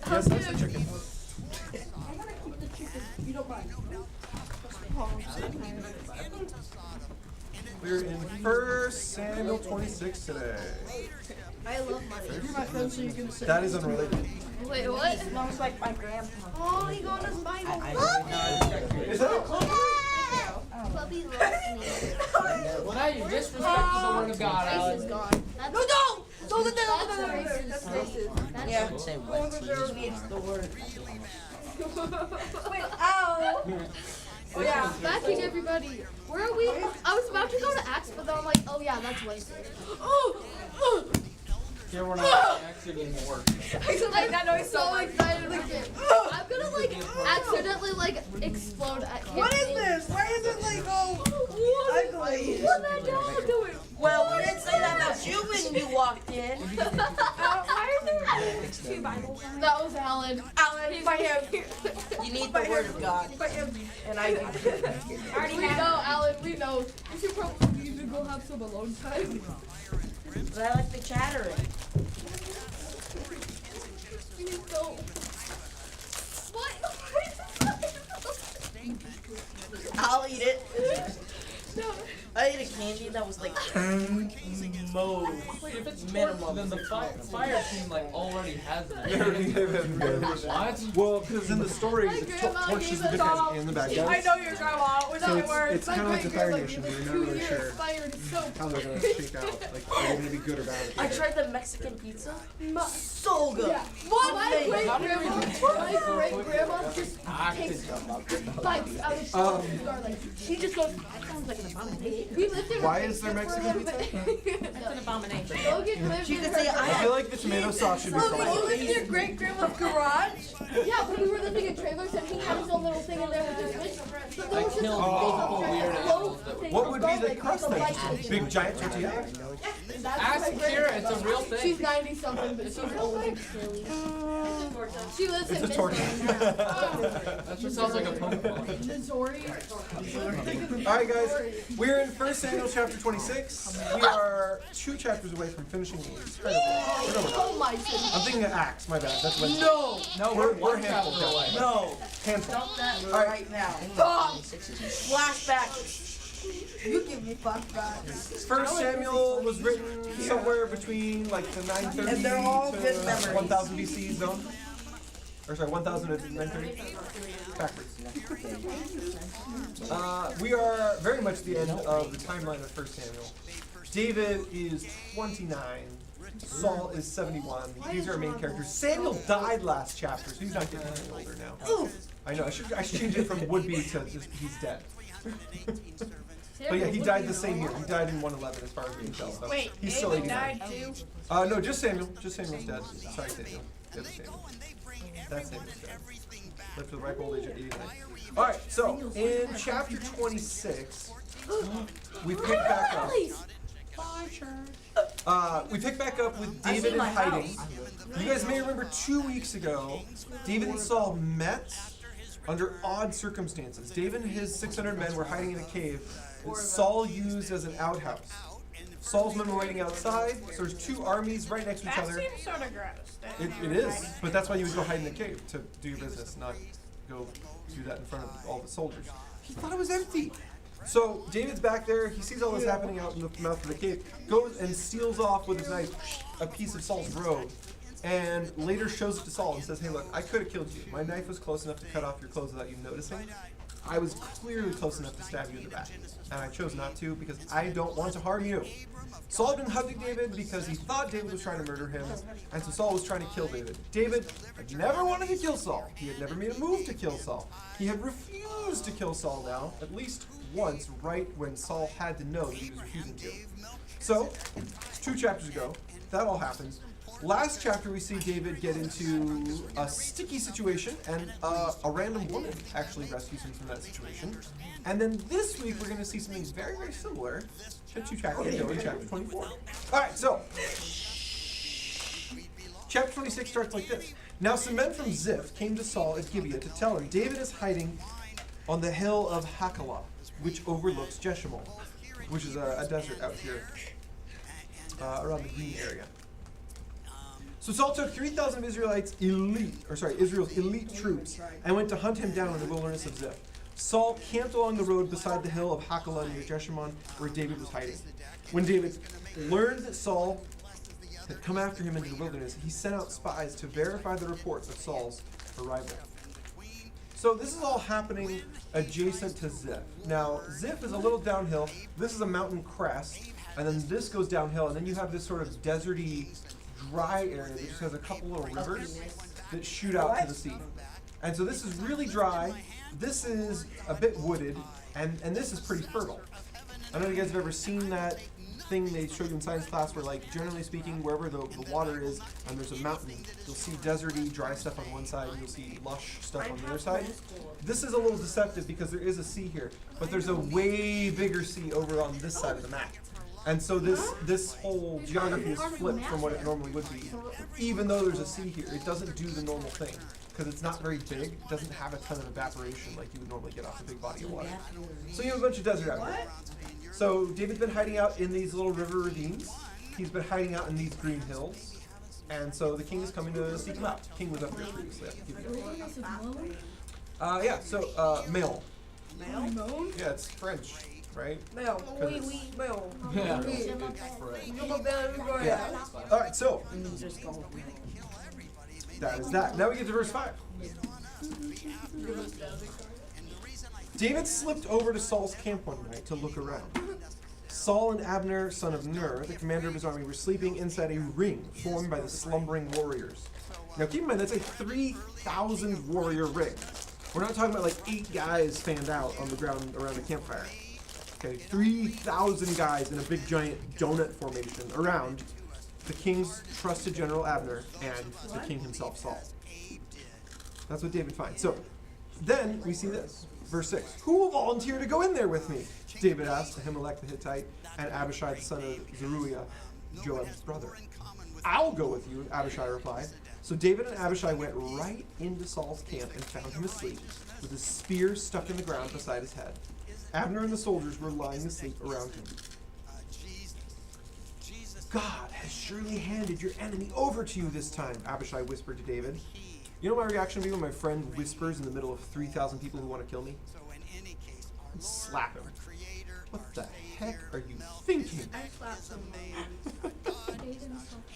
that's the chicken. I'm gonna keep the chicken. You don't mind. We're in 1 Samuel 26 today. I love money. That is unrelated. Wait, what? Sounds like my grandpa. Oh, he got his Bible. Is that a club? Clubby loves me. Well, now you disrespected the word of God, Grace is Alex. gone. That's, No, don't! Don't let that's that. racist. That's racist. That's Yeah. Say what? It's the word. Wait, ow! Wait, backing everybody. Where are we? I was about to go to Axe, but then I'm like, oh yeah, that's Wednesday. Yeah, we're not actually anymore. Like that noise So excited again. I'm gonna like accidentally like explode at him. What is this? Why is it like all ugly? What's that dog doing? Well, we didn't say that about you when you walked in. Why are there two Bibles? That was Alan. Alan, by him. You need the word of God. And I do. We know, Alan. We know. You should probably need to go have some alone time. But I like the chattering. We need to go. What? I'll eat it. No. I ate a candy that was like most Wait, if it's minimum. then the fire team like already has it. What? Well, because in the story, My the grandma torch is gave the us good all- guys and the bad I guys. know your grandma. We know So it works. it's kind of like the Fire Nation. Like, You're not 2 really years sure fired so how they're going to shake out. Like, are they going to be good or bad? I tried the Mexican pizza. Ma- So good. Yeah. My thing. great grandma just takes bites out of garlic. She just goes. That sounds like an abomination. We lived in Why is there Mexican pizza? That's an abomination. Logan lived You in could her say I I had feel like the tomato sauce should be Logan, you fried. live in your great grandma's garage? Yeah, but we were living in trailers and he had his own little thing in there with his fish. But there was just a killed big multiple weird animals that thing What of would be the garlic crust with a then? light Big giant tortilla? That's Ask my Kira, grandma. it's a real thing. She's 90 something, but she's old and silly. She lives It's in a tortilla. That just sounds like a Pokemon. Missouri. Alright guys, we're in 1 Samuel chapter 26. We are 2 chapters away from finishing these. No, we're not. Oh my goodness. I'm thinking of Acts, my bad. That's what No. No, we're one handful chapter away. No. handful. Stop that Alright. right now. Stop. Flashback. You give me flashbacks. 1 Samuel was written somewhere between like the 930 And they're all to good memories. 1000 BC zone. Or sorry, 1000 to 930. Backwards. We are very much the end of the timeline of 1 Samuel. David is 29. Saul is 71. These are our main characters. Samuel died last chapter, so he's not getting any older now. I know, I should change it from would be to just he's dead. But yeah, he died the same year. He died in 111 as far as we can tell. So Wait, he's still David 89. died too? No, just Samuel. Just Samuel's dead. Sorry, Samuel. The other Samuel. That's Samuel's dead. Lived to the ripe old age of 89. Alright, so in chapter 26, we pick back up. We pick back up with David in hiding. You guys may remember 2 weeks ago, David and Saul met under odd circumstances. David and his 600 men were hiding in a cave that Saul used as an outhouse. Saul's men were waiting outside, so there's 2 armies right next to each That other. seems sort of gross. It is, but that's why you would go hide in the cave, to do your business, not go do that in front of all the soldiers. He thought it was empty. So David's back there, he sees all this happening out in the mouth of the cave, goes and steals off with his knife a piece of Saul's robe, and later shows it to Saul and says, hey look, I could have killed you. My knife was close enough to cut off your clothes without you noticing. I was clearly close enough to stab you in the back, and I chose not to because I don't want to harm you. Saul had been hunting David because he thought David was trying to murder him, and so Saul was trying to kill David. David had never wanted to kill Saul. He had never made a move to kill Saul. He had refused to kill Saul now, at least once, right when Saul had to know that he was refusing to. So, 2 chapters ago, that all happens. Last chapter we see David get into a sticky situation, and a random woman actually rescues him from that situation. And then this week we're going to see something very, very similar to 2 chapters ago in chapter 24. Alright, so, chapter 26 starts like this. Now some men from Ziph came to Saul at Gibeah to tell him, David is hiding on the hill of Hakilah, which overlooks Jeshimon, which is a desert out here around the green area. So Saul took 3,000 of Israel's elite troops and went to hunt him down in the wilderness of Ziph. Saul camped along the road beside the hill of Hakilah near Jeshimon, where David was hiding. When David learned that Saul had come after him into the wilderness, he sent out spies to verify the reports of Saul's arrival. So this is all happening adjacent to Ziph. Now, Ziph is a little downhill. This is a mountain crest, and then this goes downhill, and then you have this sort of deserty, dry area that just has a couple little rivers that shoot out to the sea. And so this is really dry, this is a bit wooded, and this is pretty fertile. I don't know if you guys have ever seen that thing they showed you in science class where, like, generally speaking, wherever the water is and there's a mountain, you'll see deserty, dry stuff on one side and you'll see lush stuff on the other side. This is a little deceptive because there is a sea here, but there's a way bigger sea over on this side of the map. And so this whole geography is flipped from what it normally would be. Even though there's a sea here, it doesn't do the normal thing because it's not very big. It doesn't have a ton of evaporation like you would normally get off a big body of water. So you have a bunch of desert out here. So David's been hiding out in these little river ravines. He's been hiding out in these green hills. And so the king is coming to seek him out. The king was up here previously. I have to give you that. Yeah, so male. Male? Yeah, it's French, right? Male. Oui, oui, male. Yeah. Yeah. All right, so that is that. Now we get to verse 5. David slipped over to Saul's camp one night to look around. Saul and Abner, son of Ner, the commander of his army, were sleeping inside a ring formed by the slumbering warriors. Now keep in mind, that's a 3,000 warrior ring. We're not talking about like 8 guys fanned out on the ground around the campfire. Okay, 3,000 guys in a big giant donut formation around the king's trusted general Abner and the king himself, Saul. That's what David finds. So then we see this. Verse 6. Who will volunteer to go in there with me? David asked Ahimelech the Hittite and Abishai the son of Zeruiah, Joab's brother. I'll go with you, Abishai replied. So David and Abishai went right into Saul's camp and found him asleep, with his spear stuck in the ground beside his head. Abner and the soldiers were lying asleep around him. God has surely handed your enemy over to you this time, Abishai whispered to David. You know my reaction would be when my friend whispers in the middle of 3,000 people who want to kill me? I'd slap him. What the heck are you thinking? I slapped somebody. But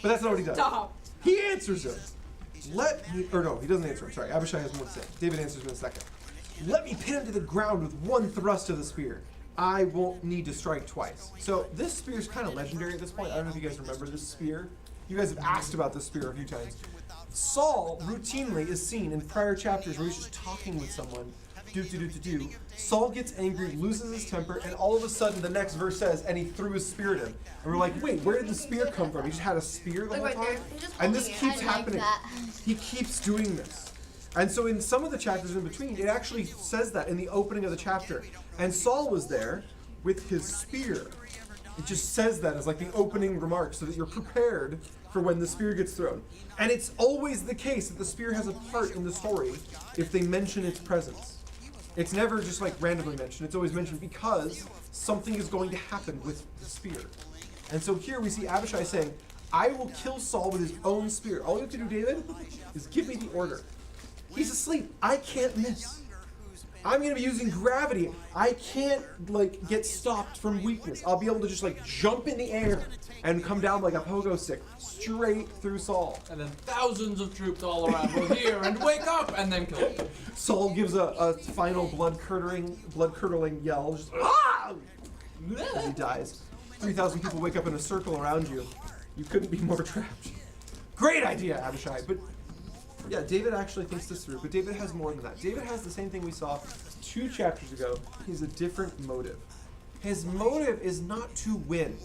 that's not what he does. Stop. He answers him. He doesn't answer him. Sorry, Abishai has more to say. David answers him in a second. Let me pin him to the ground with one thrust of the spear. I won't need to strike twice. So this spear is kind of legendary at this point. I don't know if you guys remember this spear. You guys have asked about this spear a few times. Saul routinely is seen in prior chapters where he's just talking with someone. Saul gets angry, loses his temper, and all of a sudden the next verse says, and he threw his spear at him. And we're like, wait, where did the spear come from? He just had a spear the whole time? And this keeps happening. He keeps doing this. And so in some of the chapters in between, it actually says that in the opening of the chapter. And Saul was there with his spear. It just says that as like the opening remark so that you're prepared for when the spear gets thrown. And it's always the case that the spear has a part in the story if they mention its presence. It's never just like randomly mentioned. It's always mentioned because something is going to happen with the spear. And so here we see Abishai saying, I will kill Saul with his own spear. All you have to do, David, is give me the order. He's asleep. I can't miss. I'm going to be using gravity. I can't, like, get stopped from weakness. I'll be able to just, like, jump in the air and come down like a pogo stick straight through Saul. And then thousands of troops all around will hear and wake up and then kill him. Saul gives a final blood-curdling yell. Just, ah! As he dies. 3,000 people wake up in a circle around you. You couldn't be more trapped. Great idea, Abishai. But yeah, David actually thinks this through, but David has more than that. David has the same thing we saw 2 chapters ago. He has a different motive. His motive is not to win.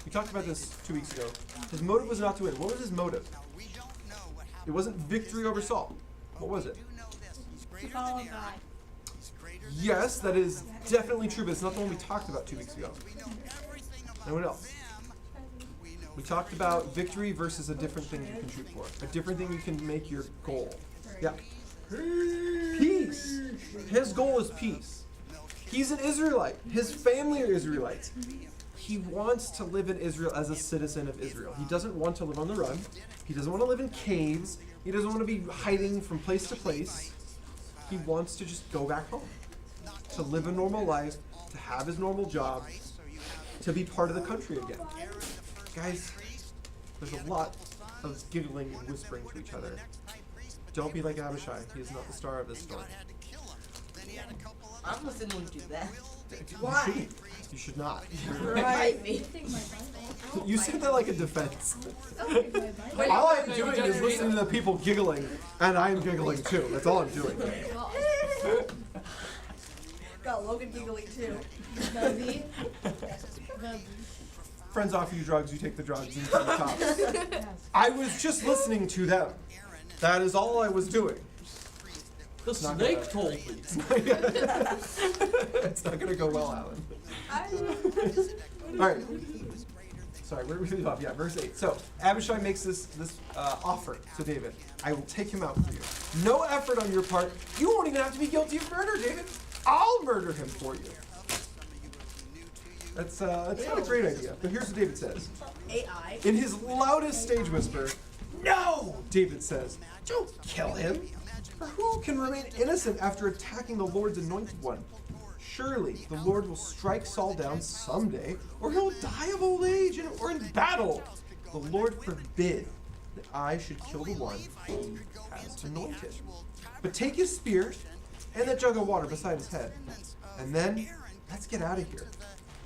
We talked about this 2 weeks ago. His motive was not to win. What was his motive? It wasn't victory over Saul. What was it? To follow God. Yes, that is definitely true, but it's not the one we talked about 2 weeks ago. Anyone else? We talked about victory versus a different thing you can shoot for. A different thing you can make your goal. Yeah. Peace. His goal is peace. He's an Israelite. His family are Israelites. He wants to live in Israel as a citizen of Israel. He doesn't want to live on the run. He doesn't want to live in caves. He doesn't want to be hiding from place to place. He wants to just go back home. To live a normal life, to have his normal job, to be part of the country again. Guys, there's a lot of giggling and whispering to each other. Don't be like Abishai. He is not the star of this story. I'm listening to that. Why? You should not. Right. You said that like a defense. All I'm doing is listening to the people giggling, and I'm giggling too. That's all I'm doing. Got Logan giggling too. Friends offer you drugs, you take the drugs, and you tell the cops. I was just listening to them. That is all I was doing. The Not snake gonna- told me. It's not gonna go well, Alan. All right. Sorry, where did we leave off? Yeah, verse 8. So Abishai makes this offer to David. I will take him out for you. No effort on your part. You won't even have to be guilty of murder, David. I'll murder him for you. That's not a great idea. But here's what David says. AI. In his loudest stage whisper, "No!" David says, "Don't kill him. For who can remain innocent after attacking the Lord's anointed one? Surely the Lord will strike Saul down someday, or he'll die of old age or in battle. The Lord forbid that I should kill the one he has anointed. But take his spear and that jug of water beside his head, and then let's get out of here."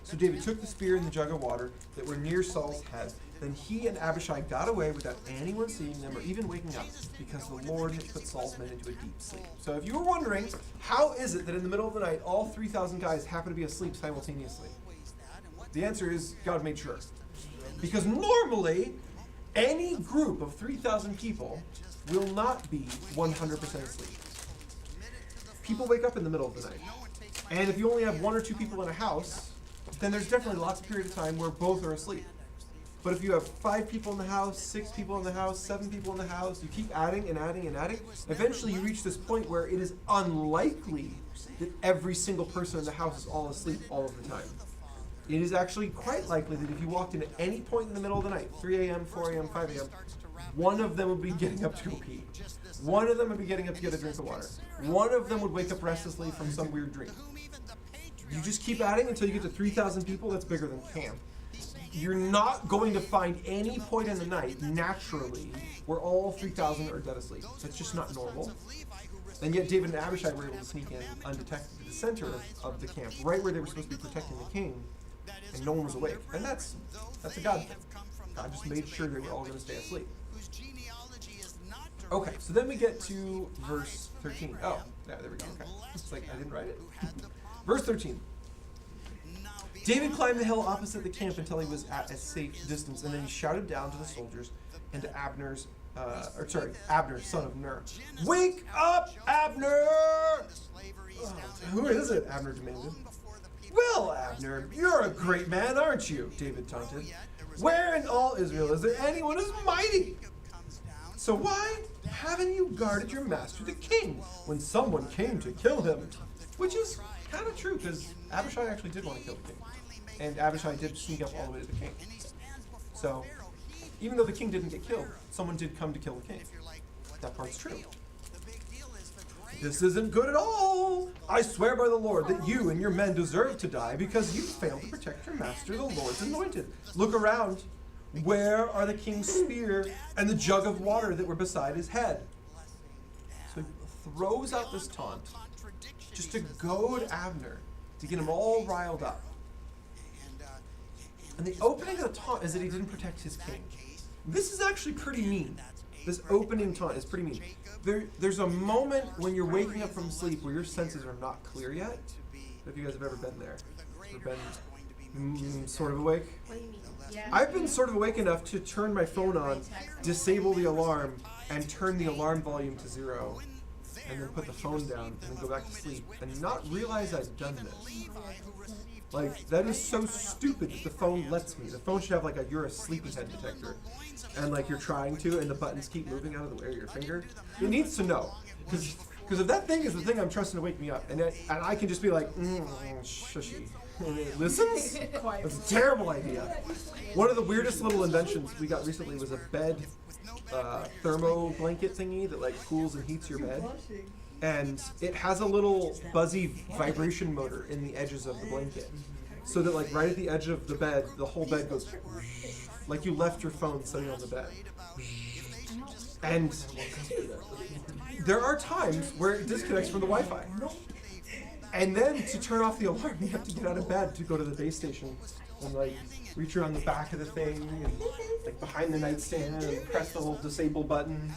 So David took the spear and the jug of water that were near Saul's head. Then he and Abishai got away without anyone seeing them or even waking up, because the Lord had put Saul's men into a deep sleep. So if you were wondering, how is it that in the middle of the night, all 3,000 guys happen to be asleep simultaneously? The answer is God made sure. Because normally, any group of 3,000 people will not be 100% asleep. People wake up in the middle of the night. And if you only have 1 or 2 people in a house, then there's definitely lots of period of time where both are asleep. But if you have 5 people in the house, 6 people in the house, 7 people in the house, you keep adding and adding and adding, eventually you reach this point where it is unlikely that every single person in the house is all asleep all of the time. It is actually quite likely that if you walked in at any point in the middle of the night, 3 a.m., 4 a.m., 5 a.m., one of them would be getting up to go pee. One of them would be getting up to get a drink of water. One of them would wake up restlessly from some weird dream. You just keep adding until you get to 3,000 people. That's bigger than camp. You're not going to find any point in the night, naturally, where all 3,000 are dead asleep. That's just not normal. And yet David and Abishai were able to sneak in undetected to the center of the camp, right where they were supposed to be protecting the king, and no one was awake. And that's a God thing. God just made sure they were all going to stay asleep. Okay, so then we get to verse 13. Oh, yeah, there we go. Okay. It's like I didn't write it. Verse 13. David climbed the hill opposite the camp until he was at a safe distance, and then he shouted down to the soldiers and to Abner, son of Ner. "Wake up, Abner!" "Who is it?" Abner demanded. "Well, Abner, you're a great man, aren't you?" David taunted. "Where in all Israel is there anyone as mighty? So why haven't you guarded your master the king when someone came to kill him?" Which is kind of true, because Abishai actually did want to kill the king. And Abishai did sneak up all the way to the king. So, even though the king didn't get killed, someone did come to kill the king. That part's true. "This isn't good at all. I swear by the Lord that you and your men deserve to die because you failed to protect your master, the Lord's anointed. Look around. Where are the king's spear and the jug of water that were beside his head?" So he throws out this taunt just to goad Abner, to get him all riled up. And the opening of the taunt is that he didn't protect his king. This is actually pretty mean. This opening taunt is pretty mean. There's a moment when you're waking up from sleep where your senses are not clear yet. If you guys have ever been there, or been sort of awake. What do you mean? Yeah. I've been sort of awake enough to turn my phone on, disable the alarm, and turn the alarm volume to 0, and then put the phone down, and then go back to sleep, and not realize I've done this. Like, that is so stupid that the phone lets me. The phone should have like a "you're a sleepyhead" detector. And like you're trying to, and the buttons keep moving out of the way of your finger. It needs to know. Because if that thing is the thing I'm trusting to wake me up, and I can just be like, shushy. And it listens? That's a terrible idea. One of the weirdest little inventions we got recently was a bed thermo blanket thingy that like cools and heats your bed. And it has a little buzzy vibration motor in the edges of the blanket. So that like right at the edge of the bed, the whole bed goes like you left your phone sitting on the bed. And there are times where it disconnects from the Wi-Fi. And then to turn off the alarm, you have to get out of bed to go to the base station and like reach around the back of the thing and like behind the nightstand and press the little disable button.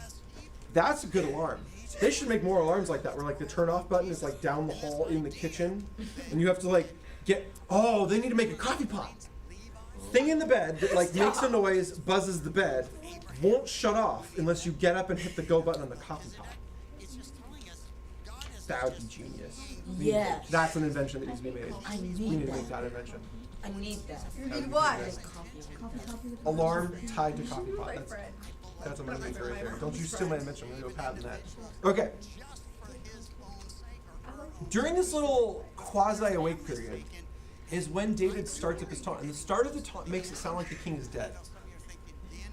That's a good alarm. They should make more alarms like that, where like the turn off button is like down the hall in the kitchen, and you have to like they need to make a coffee pot thing in the bed that like makes a noise, buzzes the bed, won't shut off unless you get up and hit the go button on the coffee pot. That would be genius. Yes. That's an invention that needs to be made. I need We need to that. make that invention. I need that. You need what? Alarm tied to coffee pot. Like bread. That's what I'm gonna make right there. Don't you steal my invention. I'm gonna go patent that. Okay. During this little quasi-awake period is when David starts up his taunt. And the start of the taunt makes it sound like the king is dead.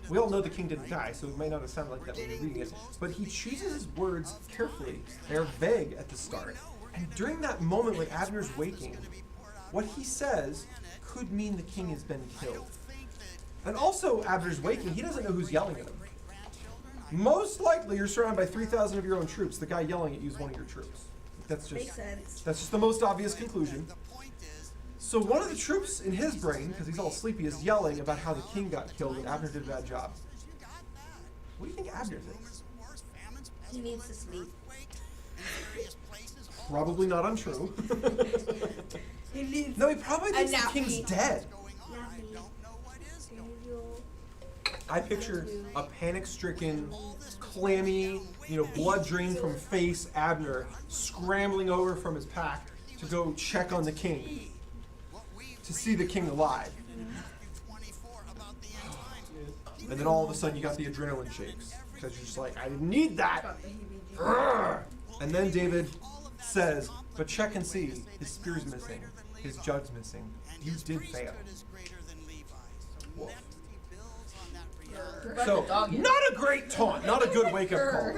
We all know the king didn't die, so it may not have sounded like that when you're reading it. But he chooses his words carefully. They're vague at the start. And during that moment when Abner's waking, what he says could mean the king has been killed. And also, Abner's waking, he doesn't know who's yelling at him. Most likely, you're surrounded by 3,000 of your own troops. The guy yelling at you is one of your troops. That's just the most obvious conclusion. So one of the troops in his brain, because he's all sleepy, is yelling about how the king got killed and Abner did a bad job. What do you think Abner thinks? He needs to sleep. Probably not untrue. He needs No, he probably thinks the nappy. king's dead. I picture a panic-stricken, clammy, blood drained from face Abner scrambling over from his pack to go check on the king, to see the king alive. And then all of a sudden you got the adrenaline shakes, because you're just like, I didn't need that. Urgh. And then David says, but check and see, his spear's missing, his jug's missing. You did fail. Woof. So, not a great taunt, not a good wake-up call.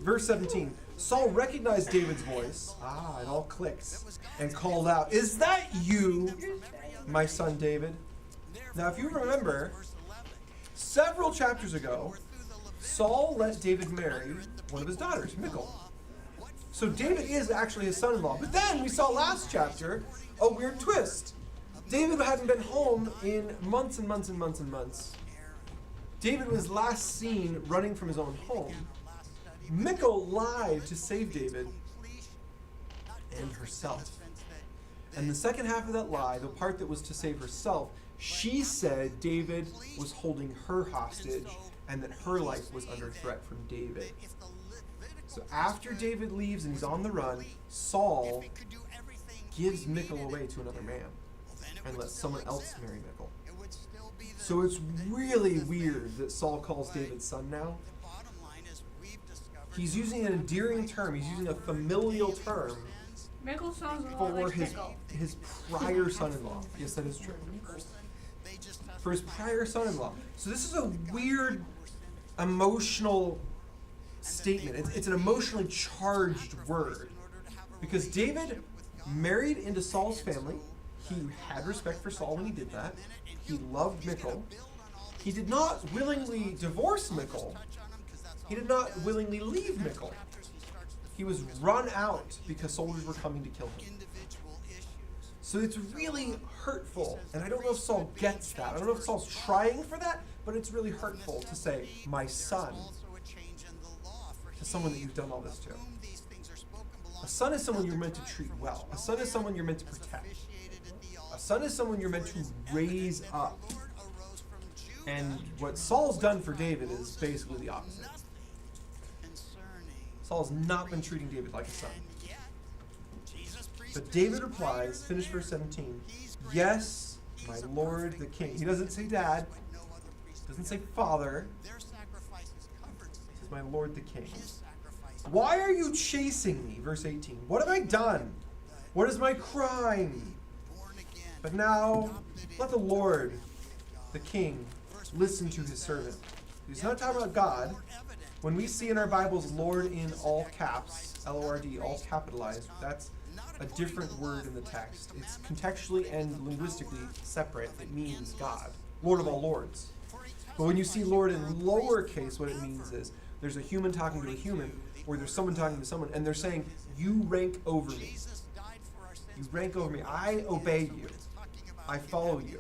Verse 17, Saul recognized David's voice, it all clicks, and called out, is that you, my son David? Now, if you remember, several chapters ago, Saul let David marry one of his daughters, Michal. So David is actually his son-in-law. But then we saw last chapter a weird twist. David hadn't been home in months and months and months and months. David was last seen running from his own home. Michal lied to save David and herself. And the second half of that lie, the part that was to save herself, she said David was holding her hostage and that her life was under threat from David. So after David leaves and he's on the run, Saul gives Michal away to another man and lets someone else marry Michal. So it's really weird that Saul calls David son now. He's using an endearing term. He's using a familial term Mickle sounds a lot for like his prior son-in-law. Yes, that is true. For his prior son-in-law. So this is a weird emotional statement. It's an emotionally charged word. Because David married into Saul's family. He had respect for Saul when he did that. He loved Michal. He did not willingly divorce Michal. He did not willingly leave Michal. He was run out because soldiers were coming to kill him. So it's really hurtful. And I don't know if Saul gets that. I don't know if Saul's trying for that, but it's really hurtful to say, my son, to someone that you've done all this to. A son is someone you're meant to treat well. A son is someone you're meant to protect. A son is someone you're meant to raise up. And what Saul's done for David is basically the opposite. Saul's not been treating David like a son. But David replies, finish verse 17, yes, my lord the king. He doesn't say dad, doesn't say father. He says, my lord the king. Why are you chasing me? Verse 18. What have I done? What is my crime? But now, let the Lord, the king, listen to his servant. He's not talking about God. When we see in our Bibles Lord in all caps, L-O-R-D, all capitalized, that's a different word in the text. It's contextually and linguistically separate. It means God, Lord of all lords. But when you see Lord in lowercase, what it means is there's a human talking to a human, or there's someone talking to someone, and they're saying, you rank over me. You rank over me. I obey you. I follow you.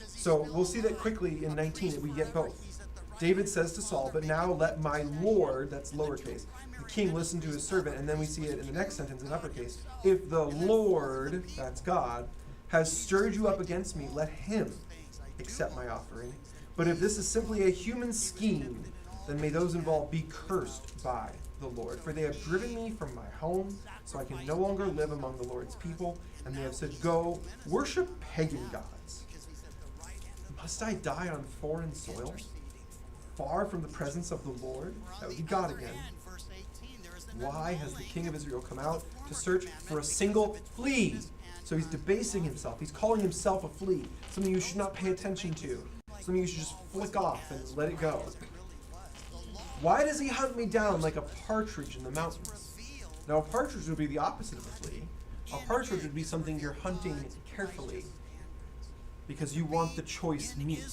So we'll see that quickly in 19 that we get both. David says to Saul, but now let my Lord, that's lowercase, the king listen to his servant, and then we see it in the next sentence in uppercase. If the Lord, that's God, has stirred you up against me, let him accept my offering. But if this is simply a human scheme, then may those involved be cursed by the Lord. For they have driven me from my home, so I can no longer live among the Lord's people, and they have said, go, worship pagan gods. Must I die on foreign soil, far from the presence of the Lord? That would be God again. Why has the king of Israel come out to search for a single flea? So he's debasing himself. He's calling himself a flea, something you should not pay attention to, something you should just flick off and let it go. Why does he hunt me down like a partridge in the mountains? Now, a partridge would be the opposite of a flea. A partridge would be something you're hunting carefully because you want the choice meat.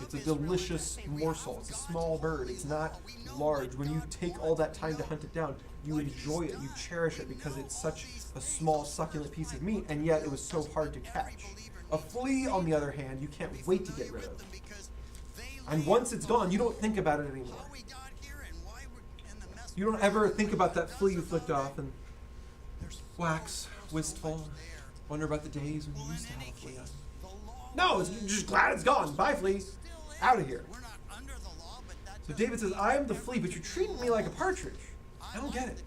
It's a delicious morsel. It's a small bird. It's not large. When you take all that time to hunt it down, you enjoy it. You cherish it because it's such a small, succulent piece of meat, and yet it was so hard to catch. A flea, on the other hand, you can't wait to get rid of. And once it's gone, you don't think about it anymore. You don't ever think about that flea you flicked off and wax wistful, wonder about the days when you used to have a flea on. No, you're just glad it's gone. Bye, flea. Out of here. So David says, I am the flea, but you're treating me like a partridge. I don't get it.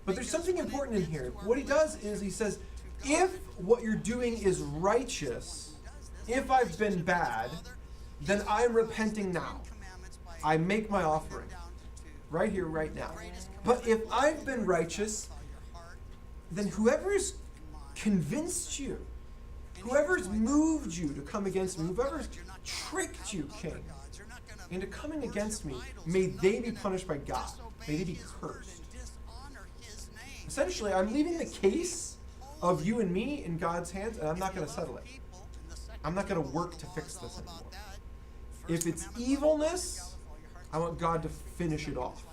But there's something important in here. What he does is he says, if what you're doing is righteous, if I've been bad, then I'm repenting now. I make my offering. Right here, right now. But if I've been righteous, then whoever's convinced you, whoever's moved you to come against me, whoever's tricked you, king, into coming against me, may they be punished by God. May they be cursed. Essentially, I'm leaving the case of you and me in God's hands, and I'm not going to settle it. I'm not going to work to fix this anymore. If it's evilness, I want God to finish it off.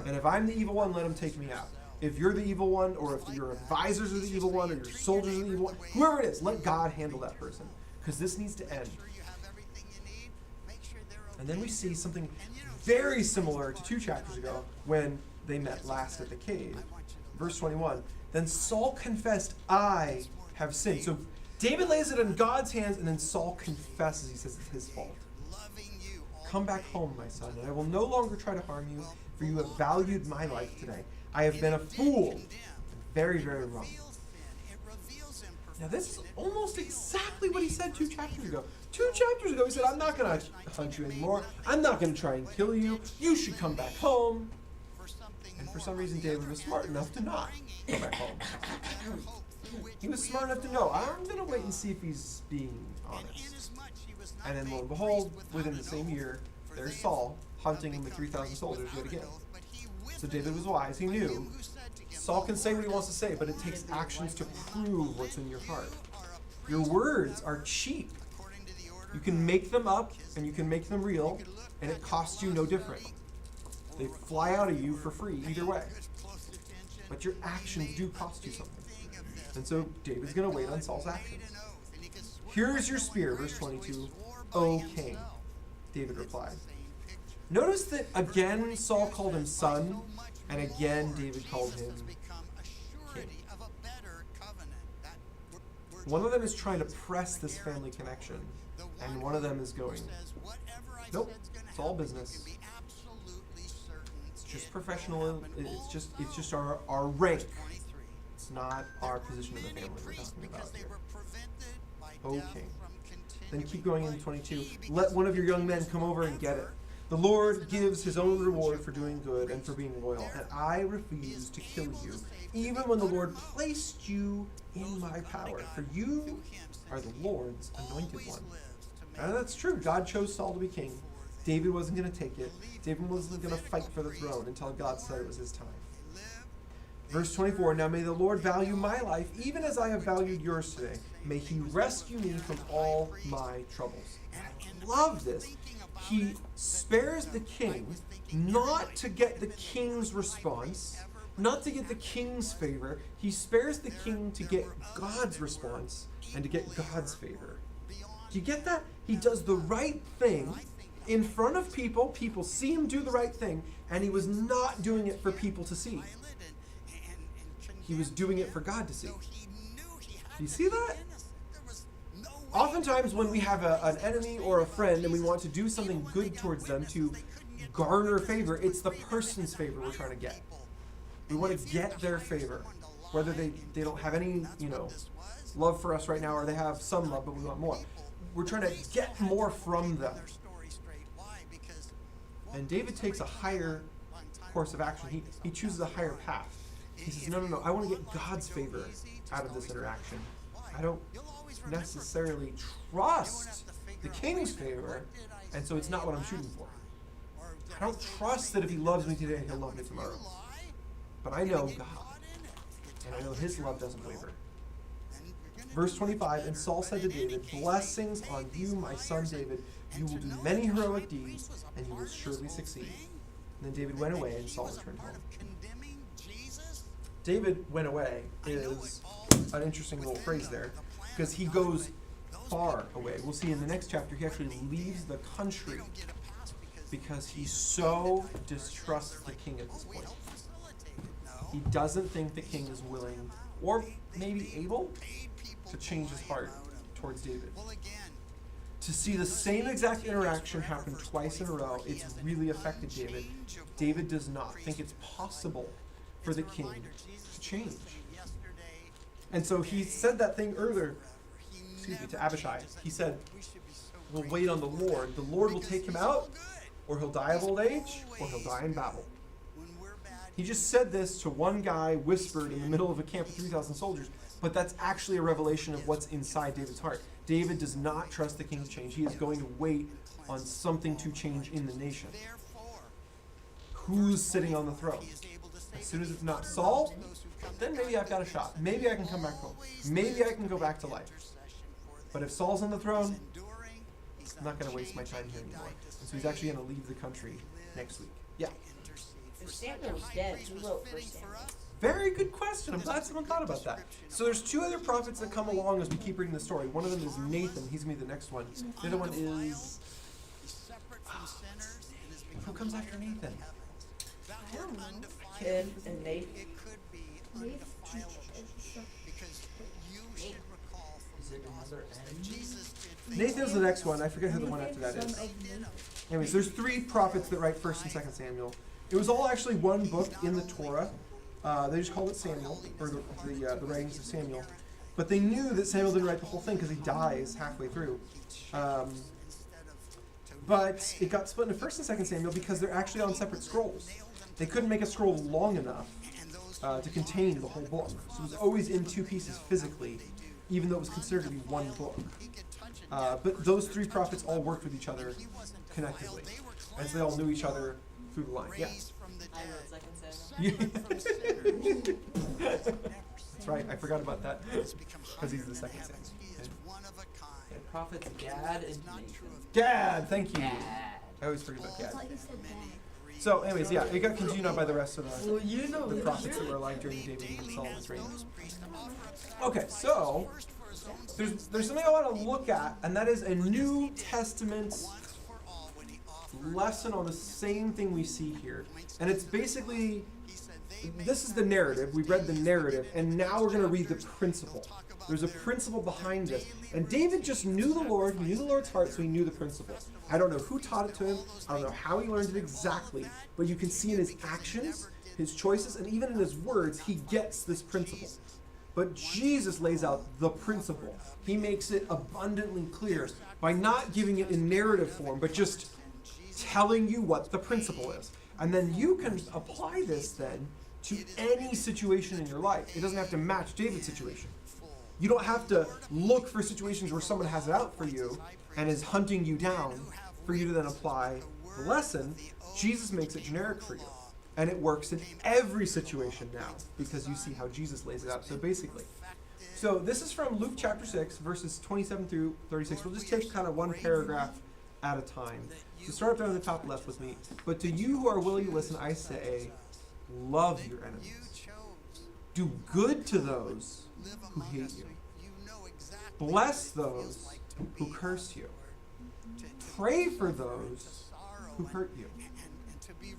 And if I'm the evil one, let him take me out. If you're the evil one, or if your advisors are the evil one, or your soldiers are the evil one, whoever it is, let God handle that person. Because this needs to end. And then we see something very similar to 2 chapters ago when they met last at the cave. Verse 21, then Saul confessed, I have sinned. So David lays it in God's hands, and then Saul confesses. He says it's his fault. Come back home, my son, and I will no longer try to harm you, for you have valued my life today. I have been a fool, very, very wrong. Now this is almost exactly what he said 2 chapters ago. 2 chapters ago he said, I'm not going to hunt you anymore. I'm not going to try and kill you. You should come back home. And for some reason David was smart enough to not go back home. He was smart enough to know, I'm going to wait and see if he's being honest. And then lo and behold, within the same year, there's Saul hunting him with 3,000 soldiers yet again. So David was wise. He knew Saul can say what he wants to say, but it takes actions to prove what's in your heart. Your words are cheap. You can make them up and you can make them real, and it costs you no different. They fly out of you for free either way. But your actions do cost you something. And so David's going to wait on Saul's actions. Here is your spear, verse 22. O king, David replied. Notice that again Saul called him son, and again David called him king. One of them is trying to press this family connection, and one of them is going, nope, it's all business. It's just professional. It's just our rank. It's not our position in the family we're talking about here. Okay. Then keep going into 22. Let one of your young men come over and get it. The Lord gives his own reward for doing good and for being loyal, and I refuse to kill you, even when the Lord placed you in my power, for you are the Lord's anointed one. And that's true. God chose Saul to be king. David wasn't going to take it. David wasn't going to fight for the throne until God said it was his time. Verse 24, now may the Lord value my life, even as I have valued yours today. May he rescue me from all my troubles. I love this. He spares the king, not to get the king's response, not to get the king's favor. He spares the king to get God's response and to get God's favor. Do you get that? He does the right thing in front of people. People see him do the right thing, and he was not doing it for people to see. He was doing it for God to see. Do you see that? Oftentimes when we have an enemy or a friend and we want to do something good towards them to garner favor, it's the person's favor we're trying to get. We want to get their favor. Whether they don't have any, love for us right now, or they have some love, but we want more. We're trying to get more from them. And David takes a higher course of action. He chooses a higher path. He says, no, I want to get God's favor out of this interaction. I don't necessarily trust the king's favor, and so it's not what I'm shooting for. I don't trust that if he loves me today, he'll love me tomorrow. But I know God, and I know his love doesn't waver. Verse 25, and Saul said to David, blessings on you, my son David. You will do many heroic deeds, and you will surely succeed. And then David went away, and Saul returned home. David went away is an interesting little phrase there, because he goes far away. We'll see in the next chapter, he actually leaves the country because he so distrusts the king at this point. He doesn't think the king is willing, or maybe able, to change his heart towards David. To see the same exact interaction happen twice in a row, it's really affected David. David does not think it's possible for the king to change. And so he said that thing earlier, to Abishai. He said, we'll wait on the Lord. The Lord will take him out, or he'll die of old age, or he'll die in battle. He just said this to one guy, whispered in the middle of a camp of 3,000 soldiers, but that's actually a revelation of what's inside David's heart. David does not trust the king's change. He is going to wait on something to change in the nation. Who's sitting on the throne? As soon as it's not Saul, then maybe I've got a shot. Maybe I can come back home. Maybe I can go back to life. But if Saul's on the throne, I'm not going to waste my time here anymore. And so he's actually going to leave the country next week. Yeah. If Samuel was dead, who wrote First Samuel? Very good question. I'm glad someone thought about that. So there's two other prophets that come along as we keep reading the story. One of them is Nathan. He's going to be the next one. The other one is... who comes after Nathan? I don't know. Kid and Nathan. Is it another N? Nathan's the next one. I forget who the one after that is. Anyways, there's three prophets that write 1st and 2nd Samuel. It was all actually one book in the Torah. They just called it Samuel, or the writings of Samuel. But they knew that Samuel didn't write the whole thing because he dies halfway through. But it got split into 1st and 2nd Samuel because they're actually on separate scrolls. They couldn't make a scroll long enough to contain the whole book. So it was always in two pieces physically, even though it was considered to be one book. But those three prophets all worked with each other connectively. And so they all knew each other through the line. Yeah. I wrote 2nd Samuel. That's right. I forgot about that. Because he's the 2nd Samuel. The prophets Gad and Nathan. Gad, thank you. Gad. I always forget about I Gad. thought you said that. So, anyways, yeah, it got continued on by the rest of Well, you know the prophets that were alive during David and Solomon's reign. Okay, so there's something I want to look at, and that is a New Testament lesson on the same thing we see here. And it's basically, this is the narrative. We read the narrative, and now we're going to read the principle. There's a principle behind this. And David just knew the Lord. He knew the Lord's heart, so he knew the principle. I don't know who taught it to him. I don't know how he learned it exactly. But you can see in his actions, his choices, and even in his words, he gets this principle. But Jesus lays out the principle. He makes it abundantly clear by not giving it in narrative form, but just telling you what the principle is. And then you can apply this then to any situation in your life. It doesn't have to match David's situation. You don't have to look for situations where someone has it out for you and is hunting you down for you to then apply the lesson. Jesus makes it generic for you. And it works in every situation now because you see how Jesus lays it out. So basically, so this is from Luke chapter 6, verses 27 through 36. We'll just take kind of one paragraph at a time. So start up down at the top left with me. But to you who are willing to listen, I say, love your enemies. Do good to those who hate you. Bless those who curse you. Pray for those who hurt you.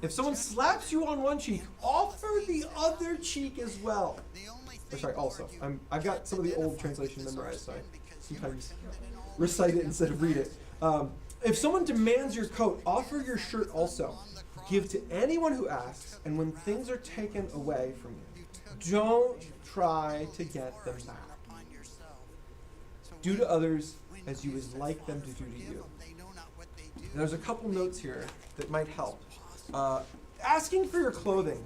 If someone slaps you on one cheek, offer the other cheek as well. Or sorry, also. I've got some of the old translation memorized, so I sometimes recite it instead of read it. If someone demands your coat, offer your shirt also. Give to anyone who asks, and when things are taken away from you, don't try to get them back. Do to others as you would like them to do to you. And there's a couple notes here that might help. Asking for your clothing.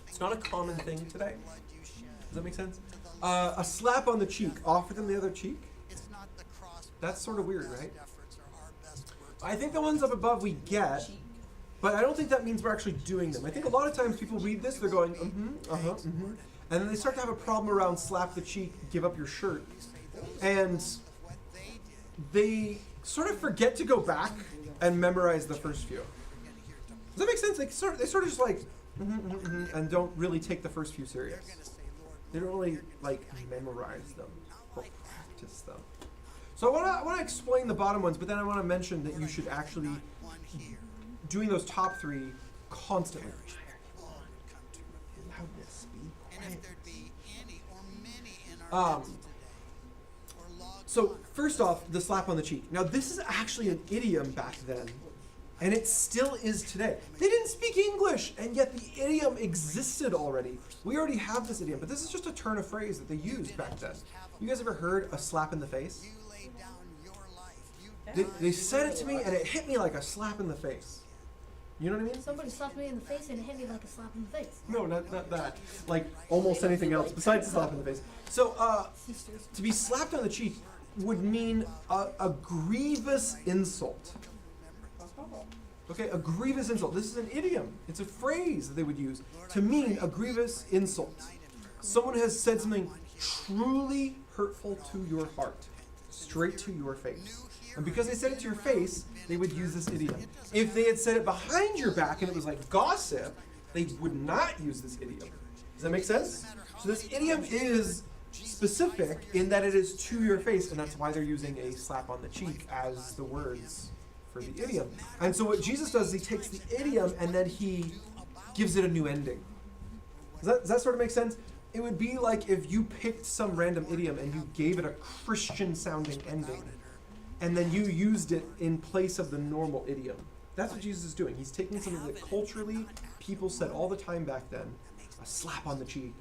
It's not a common thing today. Does that make sense? A slap on the cheek. Offer them the other cheek. That's sort of weird, right? I think the ones up above we get, but I don't think that means we're actually doing them. I think a lot of times people read this, they're going, and then they start to have a problem around slap the cheek, give up your shirt. And they sort of forget to go back and memorize the first few. Does that make sense? They sort of just like, and don't really take the first few serious. They don't really like memorize them or practice them. So I want to explain the bottom ones, but then I want to mention that you should actually doing those top three constantly. Loudness, be quiet. So first off, the slap on the cheek. Now this is actually an idiom back then, and it still is today. They didn't speak English, and yet the idiom existed already. We already have this idiom, but this is just a turn of phrase that they used back then. You guys ever heard a slap in the face? They said it to me, and it hit me like a slap in the face. You know what I mean? Somebody slapped me in the face and it hit me like a slap in the face. No, not that. Like almost anything else besides a slap in the face. So, to be slapped on the cheek would mean a grievous insult. Okay, a grievous insult. This is an idiom. It's a phrase that they would use to mean a grievous insult. Someone has said something truly hurtful to your heart, straight to your face. And because they said it to your face, they would use this idiom. If they had said it behind your back and it was like gossip, they would not use this idiom. Does that make sense? So this idiom is specific in that it is to your face, and that's why they're using a slap on the cheek as the words for the idiom. And so what Jesus does is he takes the idiom and then he gives it a new ending. Does that sort of make sense? It would be like if you picked some random idiom and you gave it a Christian sounding ending, and then you used it in place of the normal idiom. That's what Jesus is doing. He's taking something that culturally people said all the time back then, a slap on the cheek,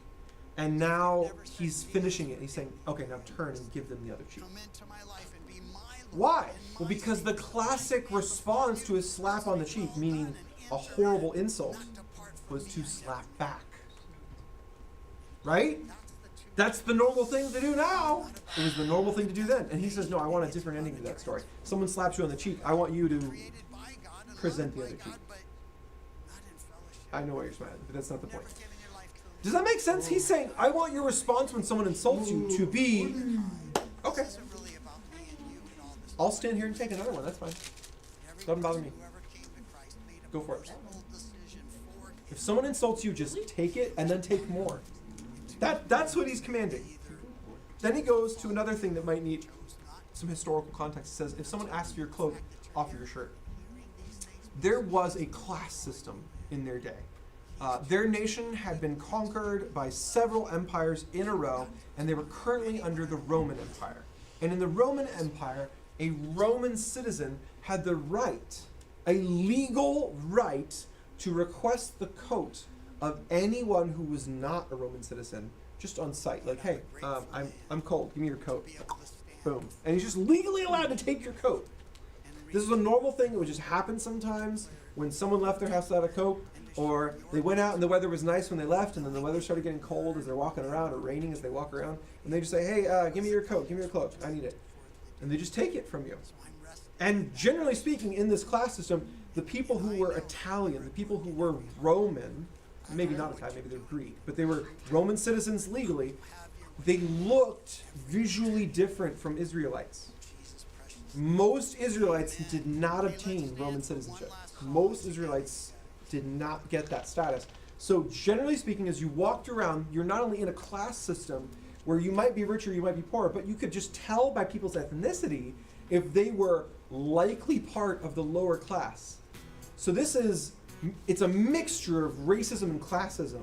and now he's finishing it. He's saying, okay, now turn and give them the other cheek. Why? Well, because the classic response to a slap on the cheek, meaning a horrible insult, was to slap back. Right? That's the normal thing to do now. It was the normal thing to do then. And he says, no, I want a different ending to that story. Someone slaps you on the cheek. I want you to present the other cheek. I know why you're smiling, but that's not the point. Does that make sense? He's saying, I want your response when someone insults you to be, okay, I'll stand here and take another one. That's fine. Doesn't bother me. Go for it. If someone insults you, just take it and then take more. That's what he's commanding. Then he goes to another thing that might need some historical context. He says, if someone asks for your cloak, offer your shirt. There was a class system in their day. Their nation had been conquered by several empires in a row, and they were currently under the Roman Empire. And in the Roman Empire, a Roman citizen had the right, a legal right, to request the coat of anyone who was not a Roman citizen, just on sight. Like, hey, I'm cold. Give me your coat. Boom. And he's just legally allowed to take your coat. This is a normal thing. It would just happen sometimes when someone left their house without a coat, or they went out and the weather was nice when they left, and then the weather started getting cold as they're walking around, or raining as they walk around, and they just say, hey, give me your coat. Give me your cloak. I need it. And they just take it from you. And generally speaking, in this class system, the people who were Italian, the people who were Roman, maybe not Italian, maybe they're Greek, but they were Roman citizens legally, they looked visually different from Israelites. Most Israelites did not obtain Roman citizenship. Most Israelites did not get that status. So generally speaking, as you walked around, you're not only in a class system, where you might be richer, you might be poor, but you could just tell by people's ethnicity if they were likely part of the lower class. So it's a mixture of racism and classism.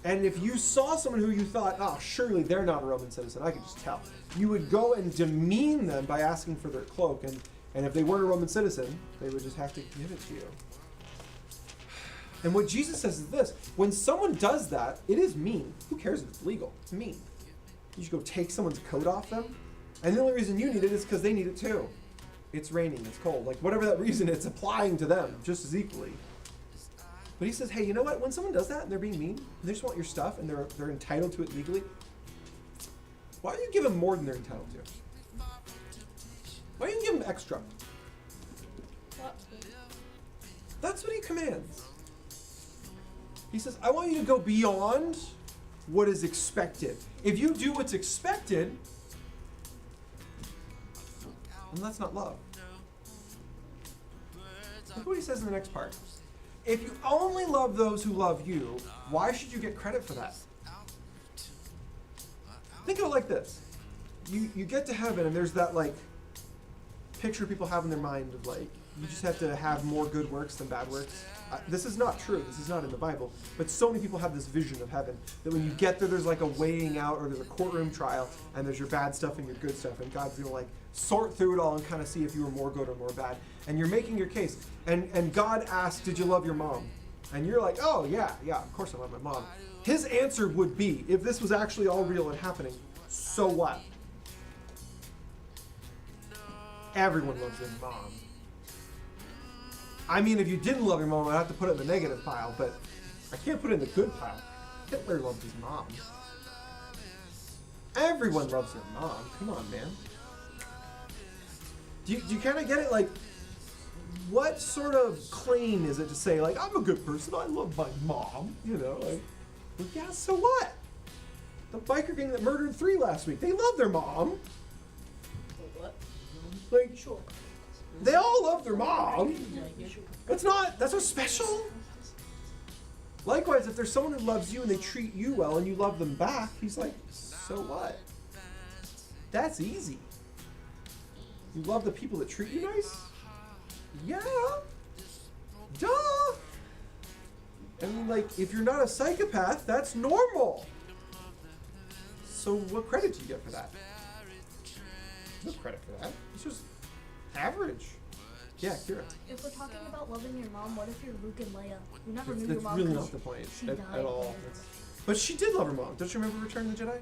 And if you saw someone who you thought, oh, surely they're not a Roman citizen, I could just tell, you would go and demean them by asking for their cloak. And if they weren't a Roman citizen, they would just have to give it to you. And what Jesus says is this: when someone does that, it is mean. Who cares if it's legal? It's mean. You should go take someone's coat off them. And the only reason you need it is because they need it too. It's raining, it's cold. Like, whatever that reason, it's applying to them just as equally. But he says, hey, you know what? When someone does that and they're being mean, and they just want your stuff and they're entitled to it legally, why don't you give them more than they're entitled to? Why don't you give them extra? That's what he commands. He says, I want you to go beyond what is expected. If you do what's expected, then that's not love. Look what he says in the next part. If you only love those who love you, why should you get credit for that? Think of it like this. You get to heaven and there's that like picture people have in their mind of like, you just have to have more good works than bad works. This is not true. This is not in the Bible. But so many people have this vision of heaven that when you get there, there's like a weighing out, or there's a courtroom trial, and there's your bad stuff and your good stuff, and God's gonna like sort through it all and kind of see if you were more good or more bad. And you're making your case. And God asks, did you love your mom? And you're like, oh yeah, of course I love my mom. His answer would be, if this was actually all real and happening, so what? Everyone loves their mom. I mean, if you didn't love your mom, I'd have to put it in the negative pile, but I can't put it in the good pile. Hitler loved his mom. Everyone loves their mom. Come on, man. Do you kind of get it? Like, what sort of claim is it to say, like, I'm a good person, I love my mom, you know? Like, well, yeah, so what? The biker gang that murdered 3 last week, they love their mom. What? Like, Sure. they all love their mom. That's not special. Likewise, if there's someone who loves you and they treat you well and you love them back, he's like, so what? That's easy. You love the people that treat you nice? Yeah. Duh. I mean, like, if you're not a psychopath, that's normal. So what credit do you get for that? No credit for that. It's just average. Yeah, Kira. If we're talking about loving your mom, what if you're Luke and Leia? You never knew That's your mom. really 'cause not the point she died. at all. But she did love her mom. Don't you remember Return of the Jedi?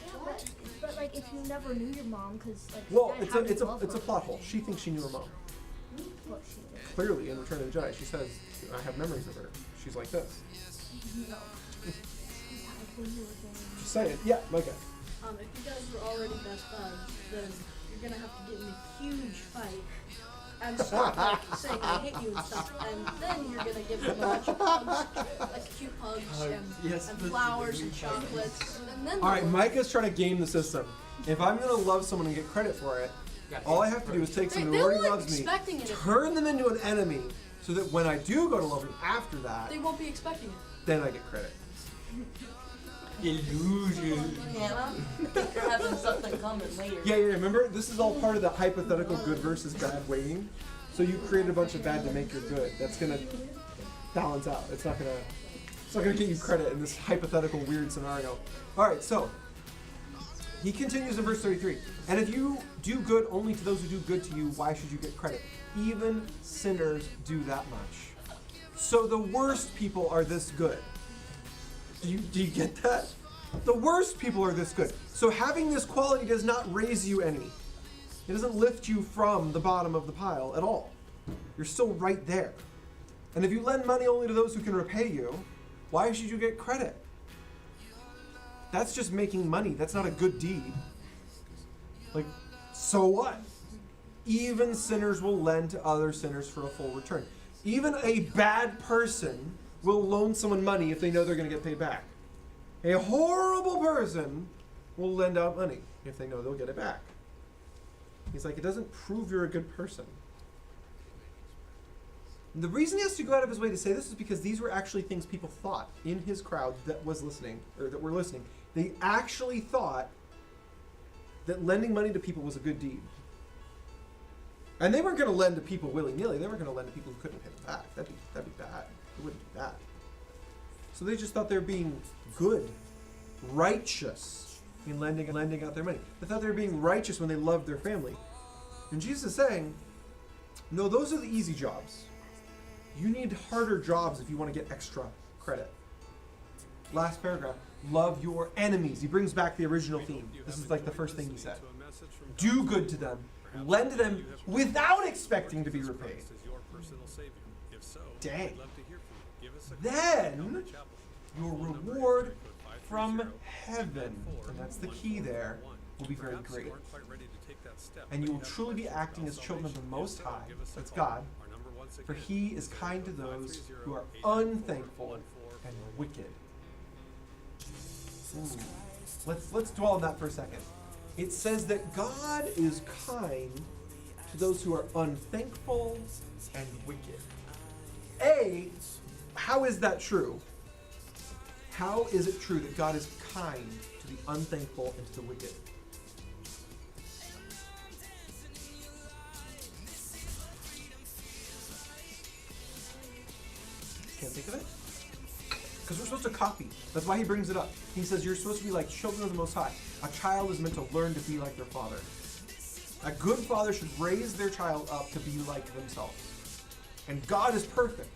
Yeah, but like if you never knew your mom, because like Well, she it's died, a it's how a do you it's a love plot hole. She thinks she knew her mom. her? What she did. Clearly, in Return of the Jedi, she says, "I have memories of her." She's like this. No. Just saying. Yeah, Micah. If you guys were already best buds, then you're gonna have to get in a huge fight and start like saying I hate you and stuff, and then you're gonna give them a bunch of hugs, like cute hugs and flowers and chocolates, and then All right, Micah's trying to game the system. If I'm gonna love someone and get credit for it, all I have to do is take someone who already loves me, turn them into an enemy, so that when I do go to love them after that, they won't be expecting it. then I get credit. Illusion. Hannah, you're having something coming later. Yeah, remember? This is all part of the hypothetical good versus bad weighting. So you create a bunch of bad to make your good. That's gonna balance out. It's not gonna get you credit in this hypothetical weird scenario. Alright, so he continues in verse 33. And if you do good only to those who do good to you, why should you get credit? Even sinners do that much. So the worst people are this good. Do you get that? The worst people are this good. So having this quality does not raise you any. It doesn't lift you from the bottom of the pile at all. You're still right there. And if you lend money only to those who can repay you, why should you get credit? That's just making money. That's not a good deed. Like, so what? Even sinners will lend to other sinners for a full return. Even a bad person will loan someone money if they know they're going to get paid back. A horrible person will lend out money if they know they'll get it back. He's like, it doesn't prove you're a good person. And the reason he has to go out of his way to say this is because these were actually things people thought in his crowd that was listening, or that were listening. They actually thought that lending money to people was a good deed. And they weren't going to lend to people willy-nilly. They weren't going to lend to people who couldn't pay them back. That'd be bad. They wouldn't do that. So they just thought they were being good, righteous in lending out their money. They thought they were being righteous when they loved their family. And Jesus is saying, no, those are the easy jobs. You need harder jobs if you want to get extra credit. Last paragraph, love your enemies. He brings back the original theme. This is like the first thing he said. Do good to them. Lend to them without expecting to be repaid. Dang. Then your reward from heaven, and that's the key there, will be very great. And you will truly be acting as children of the Most High, that's God, for He is kind to those who are unthankful and wicked. Let's dwell on that for a second. It says that God is kind to those who are unthankful and wicked. How is that true? How is it true that God is kind to the unthankful and to the wicked? Can't think of it? Because we're supposed to copy. That's why he brings it up. He says you're supposed to be like children of the Most High. A child is meant to learn to be like their father. A good father should raise their child up to be like themselves. And God is perfect.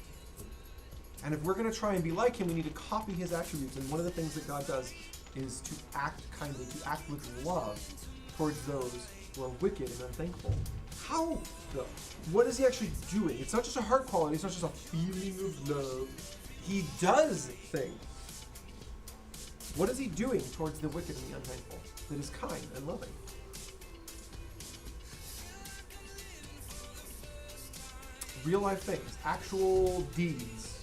And if we're going to try and be like him, we need to copy his attributes. And one of the things that God does is to act kindly, to act with love towards those who are wicked and unthankful. How, though? What is he actually doing? It's not just a heart quality. It's not just a feeling of love. He does things. What is he doing towards the wicked and the unthankful that is kind and loving? Real life things, actual deeds,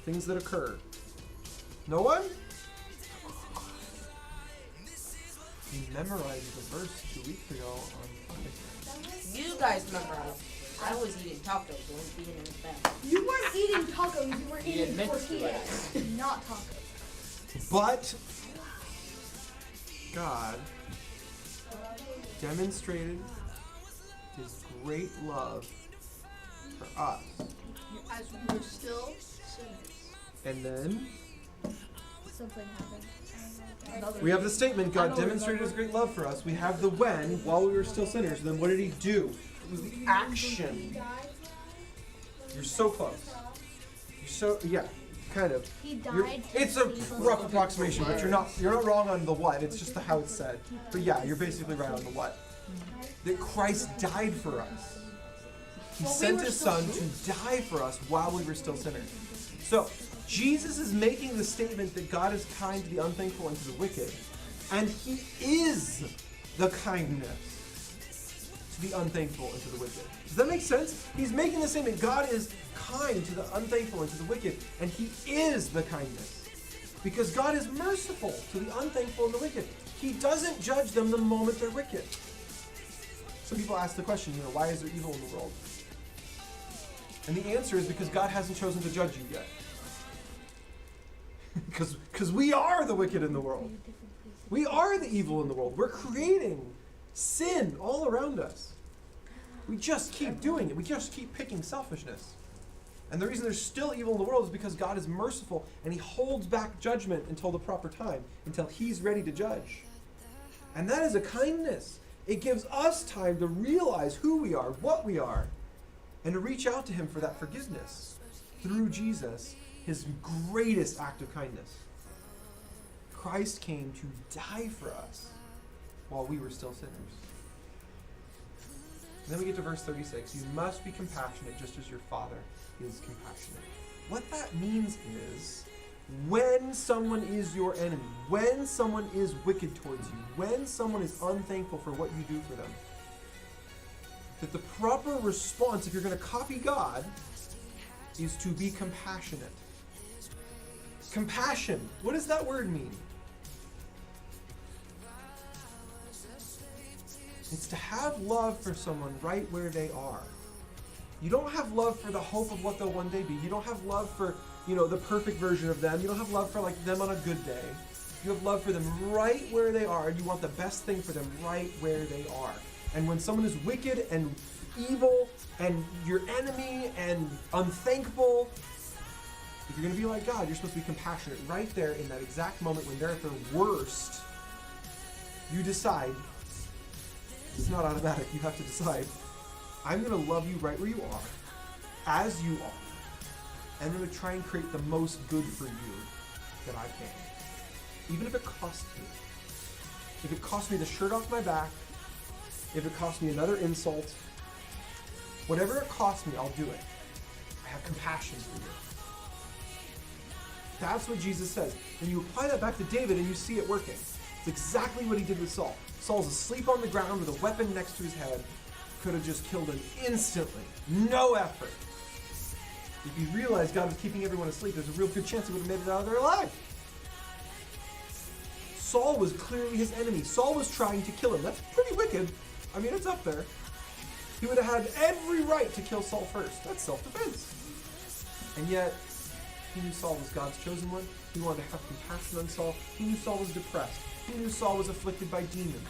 things that occur. No one? He memorized the verse 2 weeks ago on Sunday. You guys memorized. I was eating tacos and being in bed. You weren't eating tacos, you were eating admits to tortillas, not tacos. But God demonstrated his great love for us. As we were still sinners. And then Something happened. we have the statement, God demonstrated his great love for us. We have the when, while we were still sinners. Then what did he do? It was the action. You're so close. Yeah, kind of. He died. It's a rough approximation, but you're not wrong on the what. It's just the how it's said. But yeah, you're basically right on the what. That Christ died for us. He sent his son to die for us while we were still sinners. So Jesus is making the statement that God is kind to the unthankful and to the wicked, and he is the kindness to the unthankful and to the wicked. Does that make sense? He's making the statement, God is kind to the unthankful and to the wicked, and he is the kindness. Because God is merciful to the unthankful and the wicked. He doesn't judge them the moment they're wicked. Some people ask the question, why is there evil in the world? And the answer is because God hasn't chosen to judge you yet. Because we are the wicked in the world. We are the evil in the world. We're creating sin all around us. We just keep doing it. We just keep picking selfishness. And the reason there's still evil in the world is because God is merciful and he holds back judgment until the proper time, until he's ready to judge. And that is a kindness. It gives us time to realize who we are, what we are, and to reach out to him for that forgiveness through Jesus, his greatest act of kindness. Christ came to die for us while we were still sinners. And then we get to verse 36. You must be compassionate just as your Father is compassionate. What that means is when someone is your enemy, when someone is wicked towards you, when someone is unthankful for what you do for them, that the proper response, if you're going to copy God, is to be compassionate. Compassion. What does that word mean? It's to have love for someone right where they are. You don't have love for the hope of what they'll one day be. You don't have love for, the perfect version of them. You don't have love for like them on a good day. You have love for them right where they are. You want the best thing for them right where they are. And when someone is wicked and evil and your enemy and unthankful, if you're going to be like God, you're supposed to be compassionate right there in that exact moment when they're at their worst. You decide. It's not automatic. You have to decide. I'm going to love you right where you are, as you are. And I'm going to try and create the most good for you that I can. Even if it costs me. If it costs me the shirt off my back, if it costs me another insult, whatever it costs me, I'll do it. I have compassion for you. That's what Jesus says. And you apply that back to David and you see it working. It's exactly what he did with Saul. Saul's asleep on the ground with a weapon next to his head. Could have just killed him instantly. No effort. If he realized God was keeping everyone asleep, there's a real good chance he would have made it out of there alive. Saul was clearly his enemy. Saul was trying to kill him. That's pretty wicked. I mean, it's up there. He would have had every right to kill Saul first. That's self-defense. And yet, he knew Saul was God's chosen one. He wanted to have compassion on Saul. He knew Saul was depressed. He knew Saul was afflicted by demons.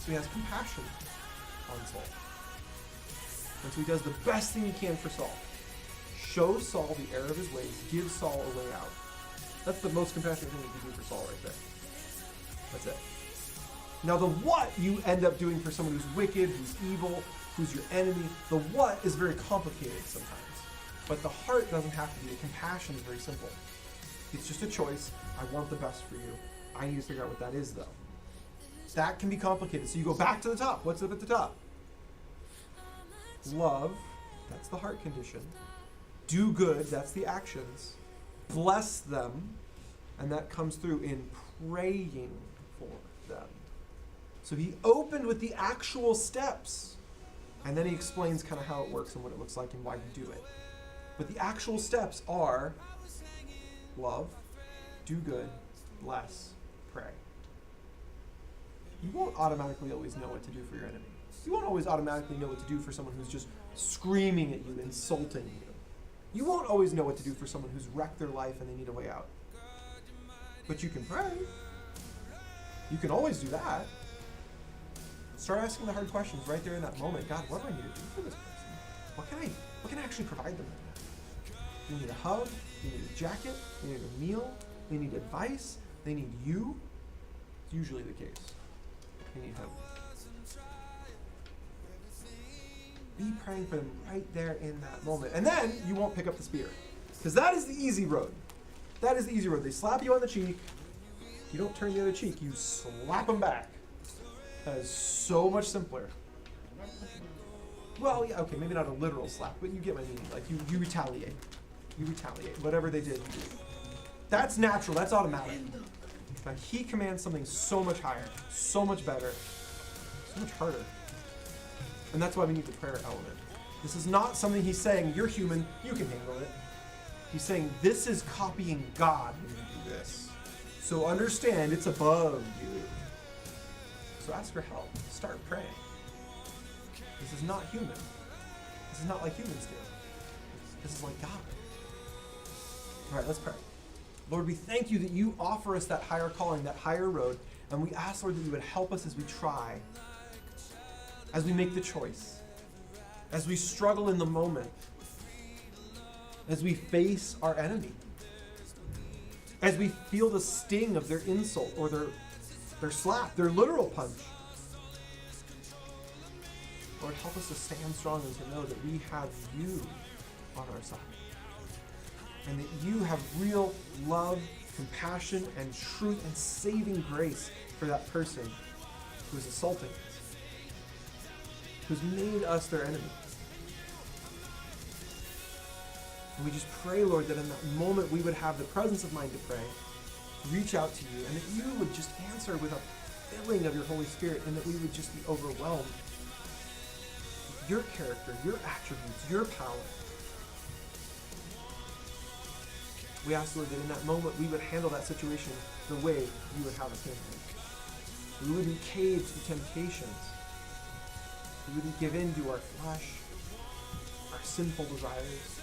So he has compassion on Saul. And so he does the best thing he can for Saul. Shows Saul the error of his ways. Gives Saul a way out. That's the most compassionate thing you can do for Saul right there. That's it. Now the what you end up doing for someone who's wicked, who's evil, who's your enemy, the what is very complicated sometimes. But the heart doesn't have to be. The compassion is very simple. It's just a choice. I want the best for you. I need to figure out what that is, though. That can be complicated. So you go back to the top. What's up at the top? Love, that's the heart condition. Do good, that's the actions. Bless them, and that comes through in praying for them. So he opened with the actual steps, and then he explains kind of how it works and what it looks like and why you do it. But the actual steps are love, do good, bless, pray. You won't automatically always know what to do for your enemy. You won't always automatically know what to do for someone who's just screaming at you, insulting you. You won't always know what to do for someone who's wrecked their life and they need a way out. But you can pray. You can always do that. Start asking the hard questions right there in that moment. God, what do I need to do for this person? What can I actually provide them right now? They need a hug, they need a jacket, they need a meal, they need advice, they need you. It's usually the case. They need help. Be praying for them right there in that moment. And then you won't pick up the spear. Because that is the easy road. That is the easy road. They slap you on the cheek. You don't turn the other cheek. You slap them back. That is so much simpler. Well, yeah, okay, maybe not a literal slap, but you get my meaning. Like, you retaliate. You retaliate. Whatever they did, you do. That's natural. That's automatic. But he commands something so much higher, so much better, so much harder. And that's why we need the prayer element. This is not something he's saying, you're human, you can handle it. He's saying, this is copying God when you do this. So understand, it's above you. So ask for help. Start praying. This is not human. This is not like humans do. This is like God. All right, let's pray. Lord, we thank you that you offer us that higher calling, that higher road, and we ask, Lord, that you would help us as we try, as we make the choice, as we struggle in the moment, as we face our enemy, as we feel the sting of their insult or their slap, their literal punch. Lord, help us to stand strong and to know that we have you on our side. And that you have real love, compassion, and truth and saving grace for that person who is assaulting us, who's made us their enemy. And we just pray, Lord, that in that moment we would have the presence of mind to pray, to reach out to you, and that you would just answer with a filling of your Holy Spirit, and that we would just be overwhelmed with your character, your attributes, your power. We ask, Lord, that in that moment we would handle that situation the way you would have us handle it. We wouldn't cave to temptations. We wouldn't give in to our flesh, our our sinful desires,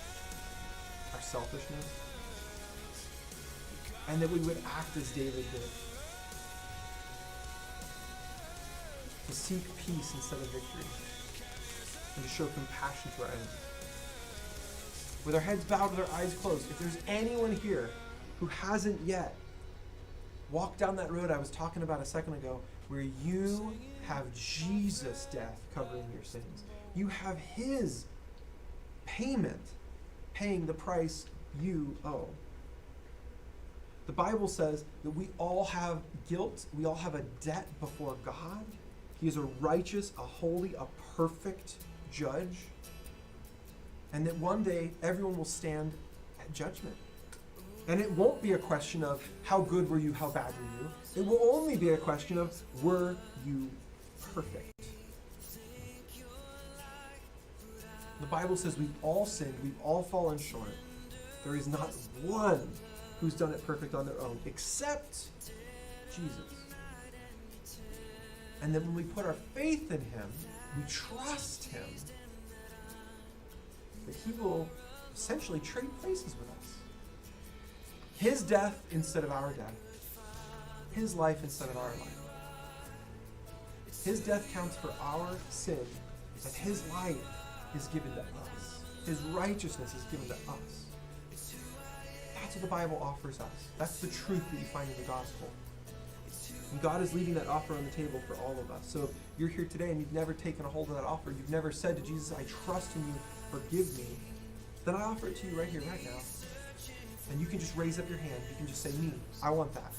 our selfishness, and that we would act as David did, to seek peace instead of victory, and to show compassion to our enemies. With our heads bowed, with our eyes closed, if there's anyone here who hasn't yet walked down that road I was talking about a second ago, where you have Jesus' death covering your sins, you have his payment paying the price you owe. The Bible says that we all have guilt, we all have a debt before God. He is a righteous, a holy, a perfect judge. And that one day everyone will stand at judgment. And it won't be a question of how good were you, how bad were you. It will only be a question of were you perfect. The Bible says we've all sinned, we've all fallen short. There is not one who's done it perfect on their own except Jesus. And then when we put our faith in him, we trust him, that he will essentially trade places with us. His death instead of our death. His life instead of our life. His death counts for our sin, and his life is given to us. His righteousness is given to us. That's what the Bible offers us. That's the truth that you find in the gospel. And God is leaving that offer on the table for all of us. So if you're here today and you've never taken a hold of that offer, you've never said to Jesus, I trust in you, forgive me, then I offer it to you right here, right now. And you can just raise up your hand. You can just say, me, I want that.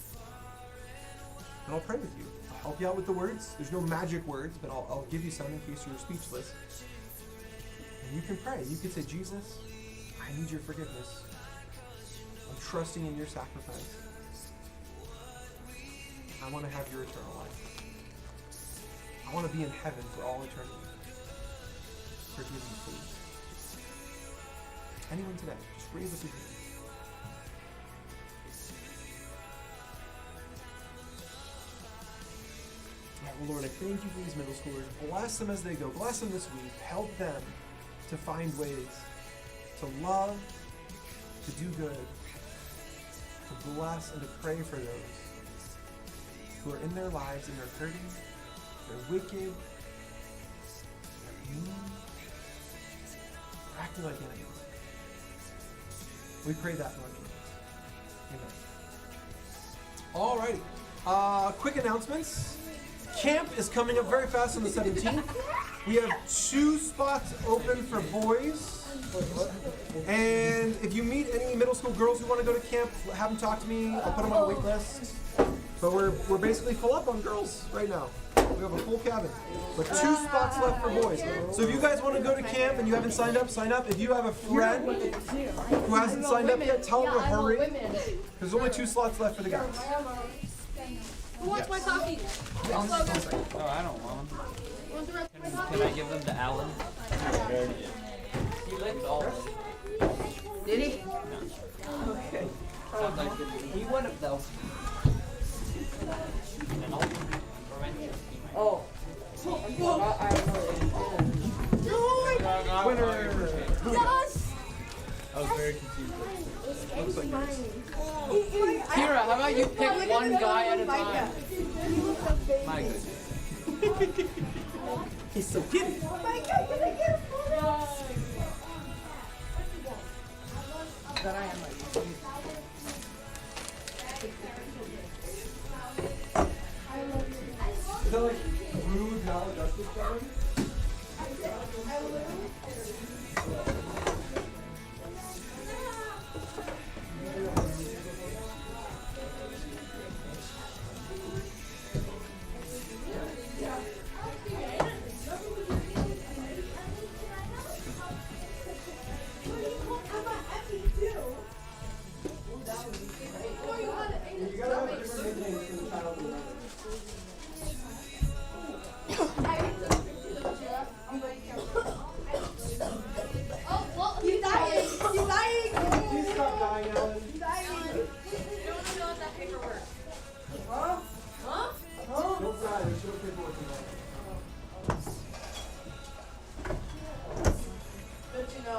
And I'll pray with you. I'll help you out with the words. There's no magic words, but I'll give you some in case you're speechless. And you can pray. You can say, Jesus, I need your forgiveness. I'm trusting in your sacrifice. I want to have your eternal life. I want to be in heaven for all eternity. Forgive me, please. Anyone today, just raise up your hand. Yeah, well, Lord, I thank you for these middle schoolers. Bless them as they go. Bless them this week. Help them to find ways to love, to do good, to bless, and to pray for those who are in their lives and they're hurting, they're wicked, they're mean, they're acting like enemies. We pray that, Lord Jesus. Amen. Alrighty. Quick announcements. Camp is coming up very fast on the 17th. We have 2 spots open for boys. And if you meet any middle school girls who want to go to camp, have them talk to me. I'll put them on a wait list. But we're basically full up on girls right now. We have a full cabin. But 2 spots left for boys. So if you guys want to go to camp and you haven't signed up, sign up. If you have a friend who hasn't signed up yet, tell them to hurry. There's only 2 slots left for the guys. Who wants my coffee? Oh, I don't want them. Can I give them to Alan? He licked all of them. Did he? No. Okay. Sounds like he would have though. And all prevention. Oh. Winner! Yes! I was very confused. Looks like yours. Kira, how about you pick one guy at a time? My goodness. He's so kitty. That I am like. Is that like rude maladjusted spelling? You gotta have different nicknames for the child. Oh, well, He's dying! He's dying! Please stop dying, Alan. He's dying! Huh? Huh? Don't cry, there's no paperwork in there. Good to know.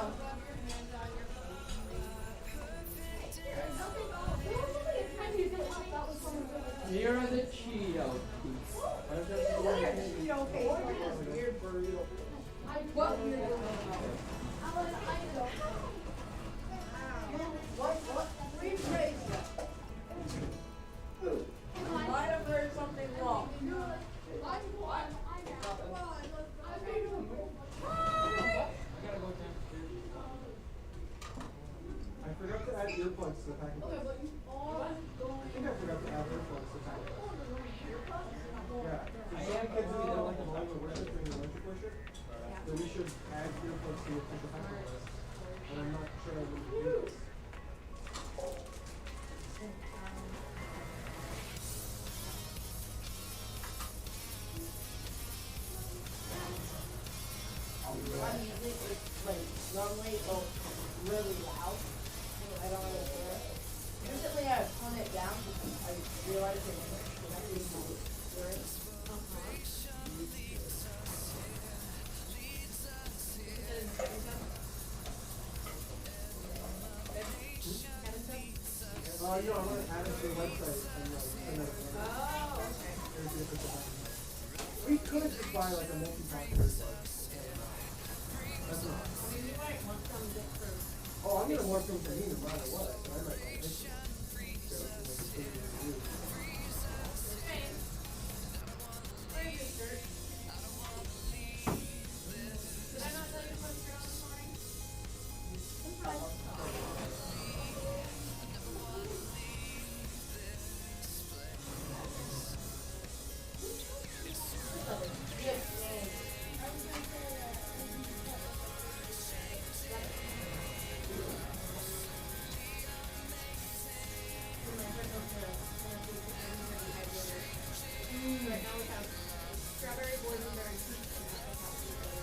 package. Okay, but you are I going. think I forgot to add earplugs to package. Yeah. I So some am kids who going don't to- like the volume of worship during the worship worship, then we should add earplugs to the official package list. And I'm not sure I would do this. I'm usually like normally really loud. I don't really care. Recently I tone it down because I realized it was actually my words. No, I want to add it to the website and send out a Oh, okay. there's the official package. We could just buy like a multi-pack earplug. That's not. I mean, you might want some different. Oh, I'm gonna want some for me no matter what. So I might buy this one. So, like, it's Same. Wear your shirt. Did I not tell you what you're on this morning? Right now we have strawberry boysenberry peach and apple pie.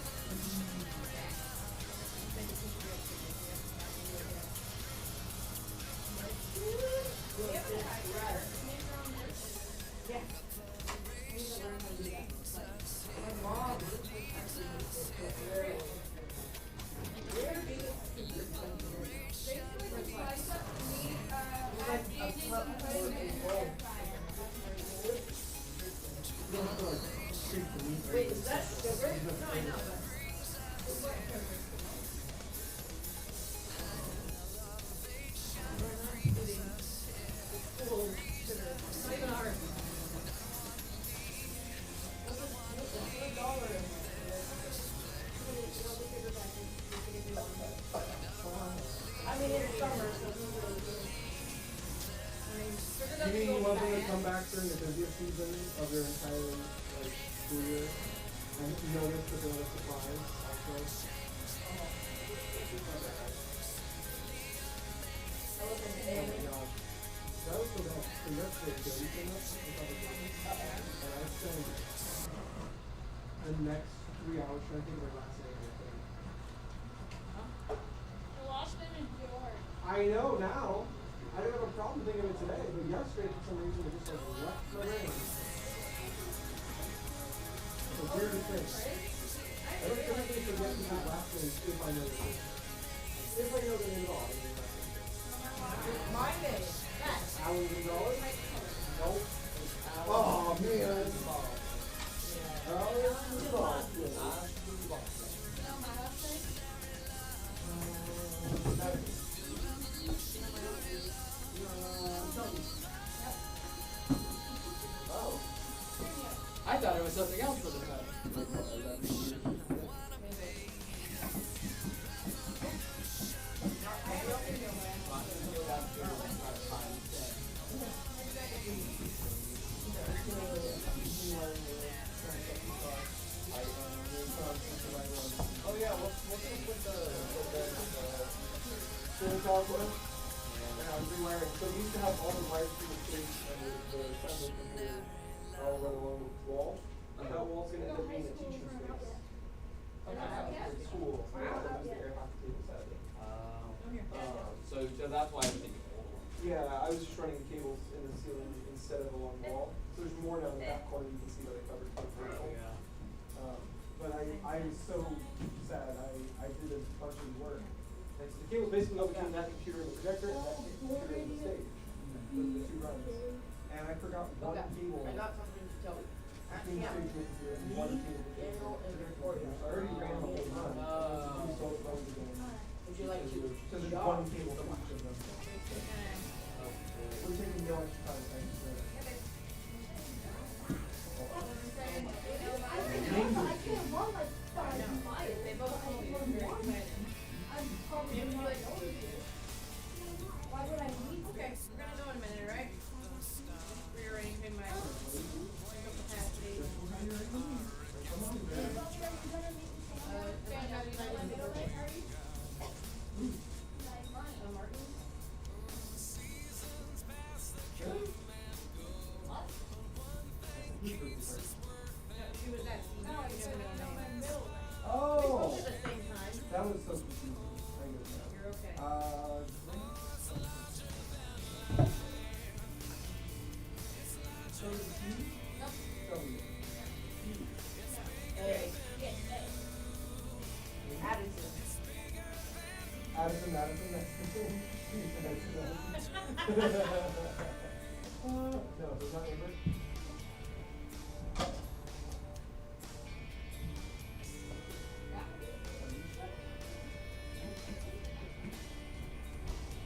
Wait, is that sugar? No, I know, but it's what sugar. We're not eating full sugar. It's not even ours. I mean, it's summer, so it's really good. Sugar You doesn't mean go you want them to bad. come back during the busiest season of their entire like school year and notice that they're out of supplies also? Oh my gosh. That was so bad. So yesterday, Jody came up with other things, and I spent the next 3 hours trying to think of their last name. I think. The last name is George. I know now. I don't have a problem thinking of it today, but yesterday for some reason it just like left my brain. It's the weirdest thing. I don't typically forget people's last names if I know their name. If I know their name at all, I know their last name. My name. Alan Gonzalez? Nope. Oh man. Alan Gonzalez. Oh. I thought it was something else for the time. Oh yeah, what's up with the solar power plant? Yeah, I was rewiring. So we used to have all the wires through the space and the assembly computer all run along the wall. And that wall's gonna end up being a teaching space. It's cool. Air hockey table sadly. So that's why I'm thinking. Yeah, I was just running the cables in the ceiling instead of along the wall. So there's more down the back corner, you can see that I covered the vertical. But I was so sad, I did a bunch of work. And so the cable's basically go between that computer and the projector and that computer and the stage. The two runs. And I forgot one cable I got something to tell you. between the stage and the computer and one cable between the Daniel is recording. So I already ran the whole run. We still have to go. Would you like to? So there's one cable from each of them. We're taking no extra time, thank you, sir. I can't run like 5 miles. They both told me they're very excited. I'm probably like, why would I need No, does not Amber?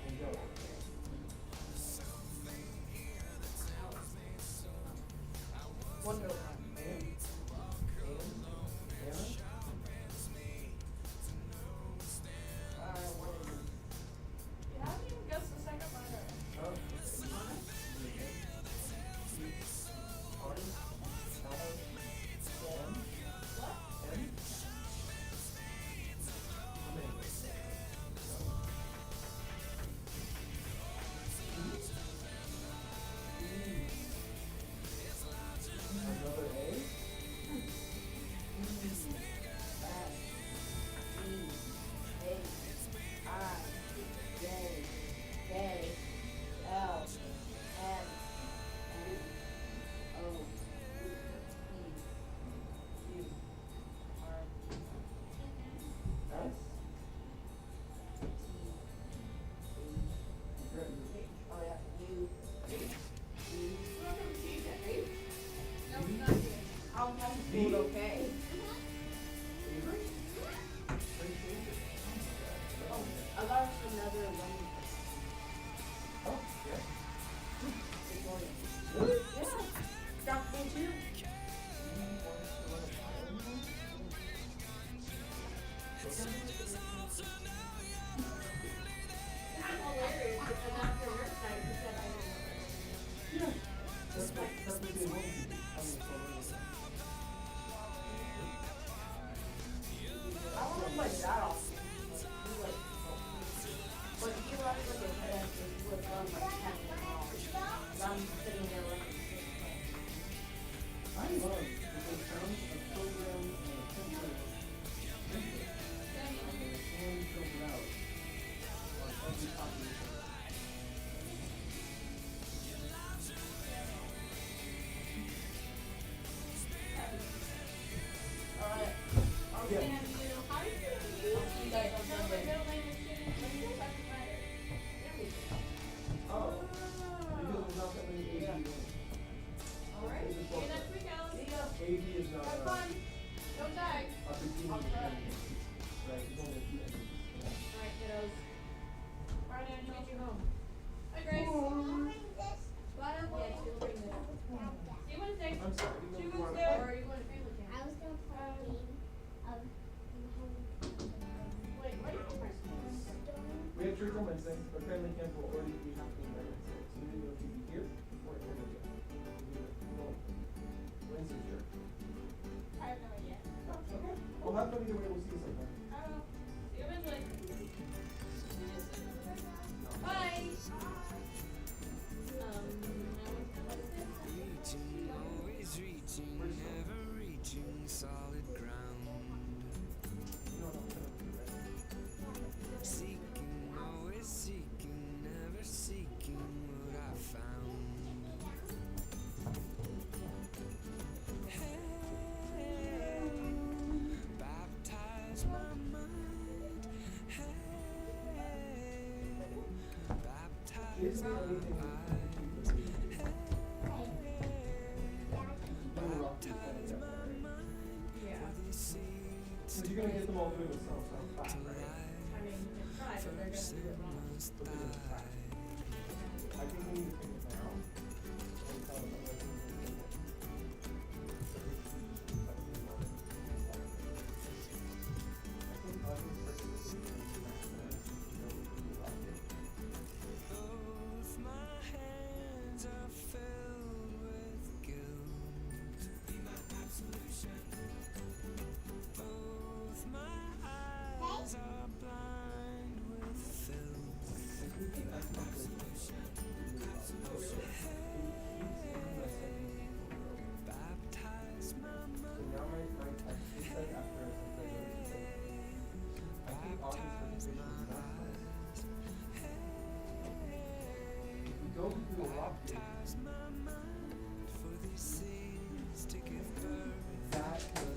And go. Wonderland. You haven't even guessed the second letter. Another A? S? I'll food, okay? I got another one. Oh, yeah. Yeah. Got me too. Yeah. That's what they want to do. I want to play that off. But he runs like a head and he would run like 10 miles. I'm sitting there running 6 miles. I love that they found a program and a template and they hand filled it out on every population. Alright. Yeah. I'll see you guys on Sunday. Oh. Because there's not that many AV ones. Alright. See you next week, Alice. AV is not Have fun. Don't die. a beginning I'll try. right? There's only a few endings. Alright, kiddos. Alright, Angie, get you home. Hi, Grace. Glad I'm late. See you Wednesday. I'm sorry. See you you want- Wednesday. Or are you going to family camp? I was gonna play a game of Wait, what are you doing? We have church on Wednesday, but family camp will already be happening by Wednesday. So we didn't know if you'd be here or if you're here. Well, Wednesday's church. I have no idea. Okay. We'll have fun either way. We'll see you sometime. I don't know. See you eventually. Bye. Reaching, always reaching, never reaching solid ground. Seeking, always seeking, never seeking what I found. Hey, baptize my mind. Hey, baptize my eyes. So you're gonna get them all doing the song fast, right? I mean, you can try, but they're going to do it wrong. But they're gonna try. I think we need to figure that out. And tell them that we're gonna do it. I think August first is gonna be Both my hands are filled with guilt. Be my absolution. Both my eyes are blind with filth. Be my absolution. Baptize my So mind. now my text is said after I think August is not if we go through the rock gate, Baptize my mind for these seeds to give birth. that will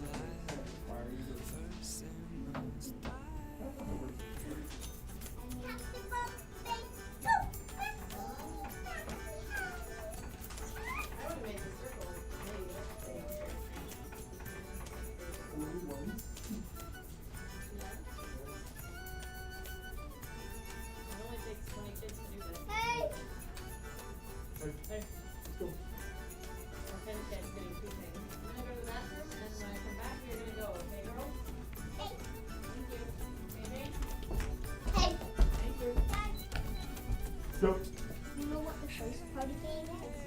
require you to First sin must die. I have to go Yep. You know what the first party game is?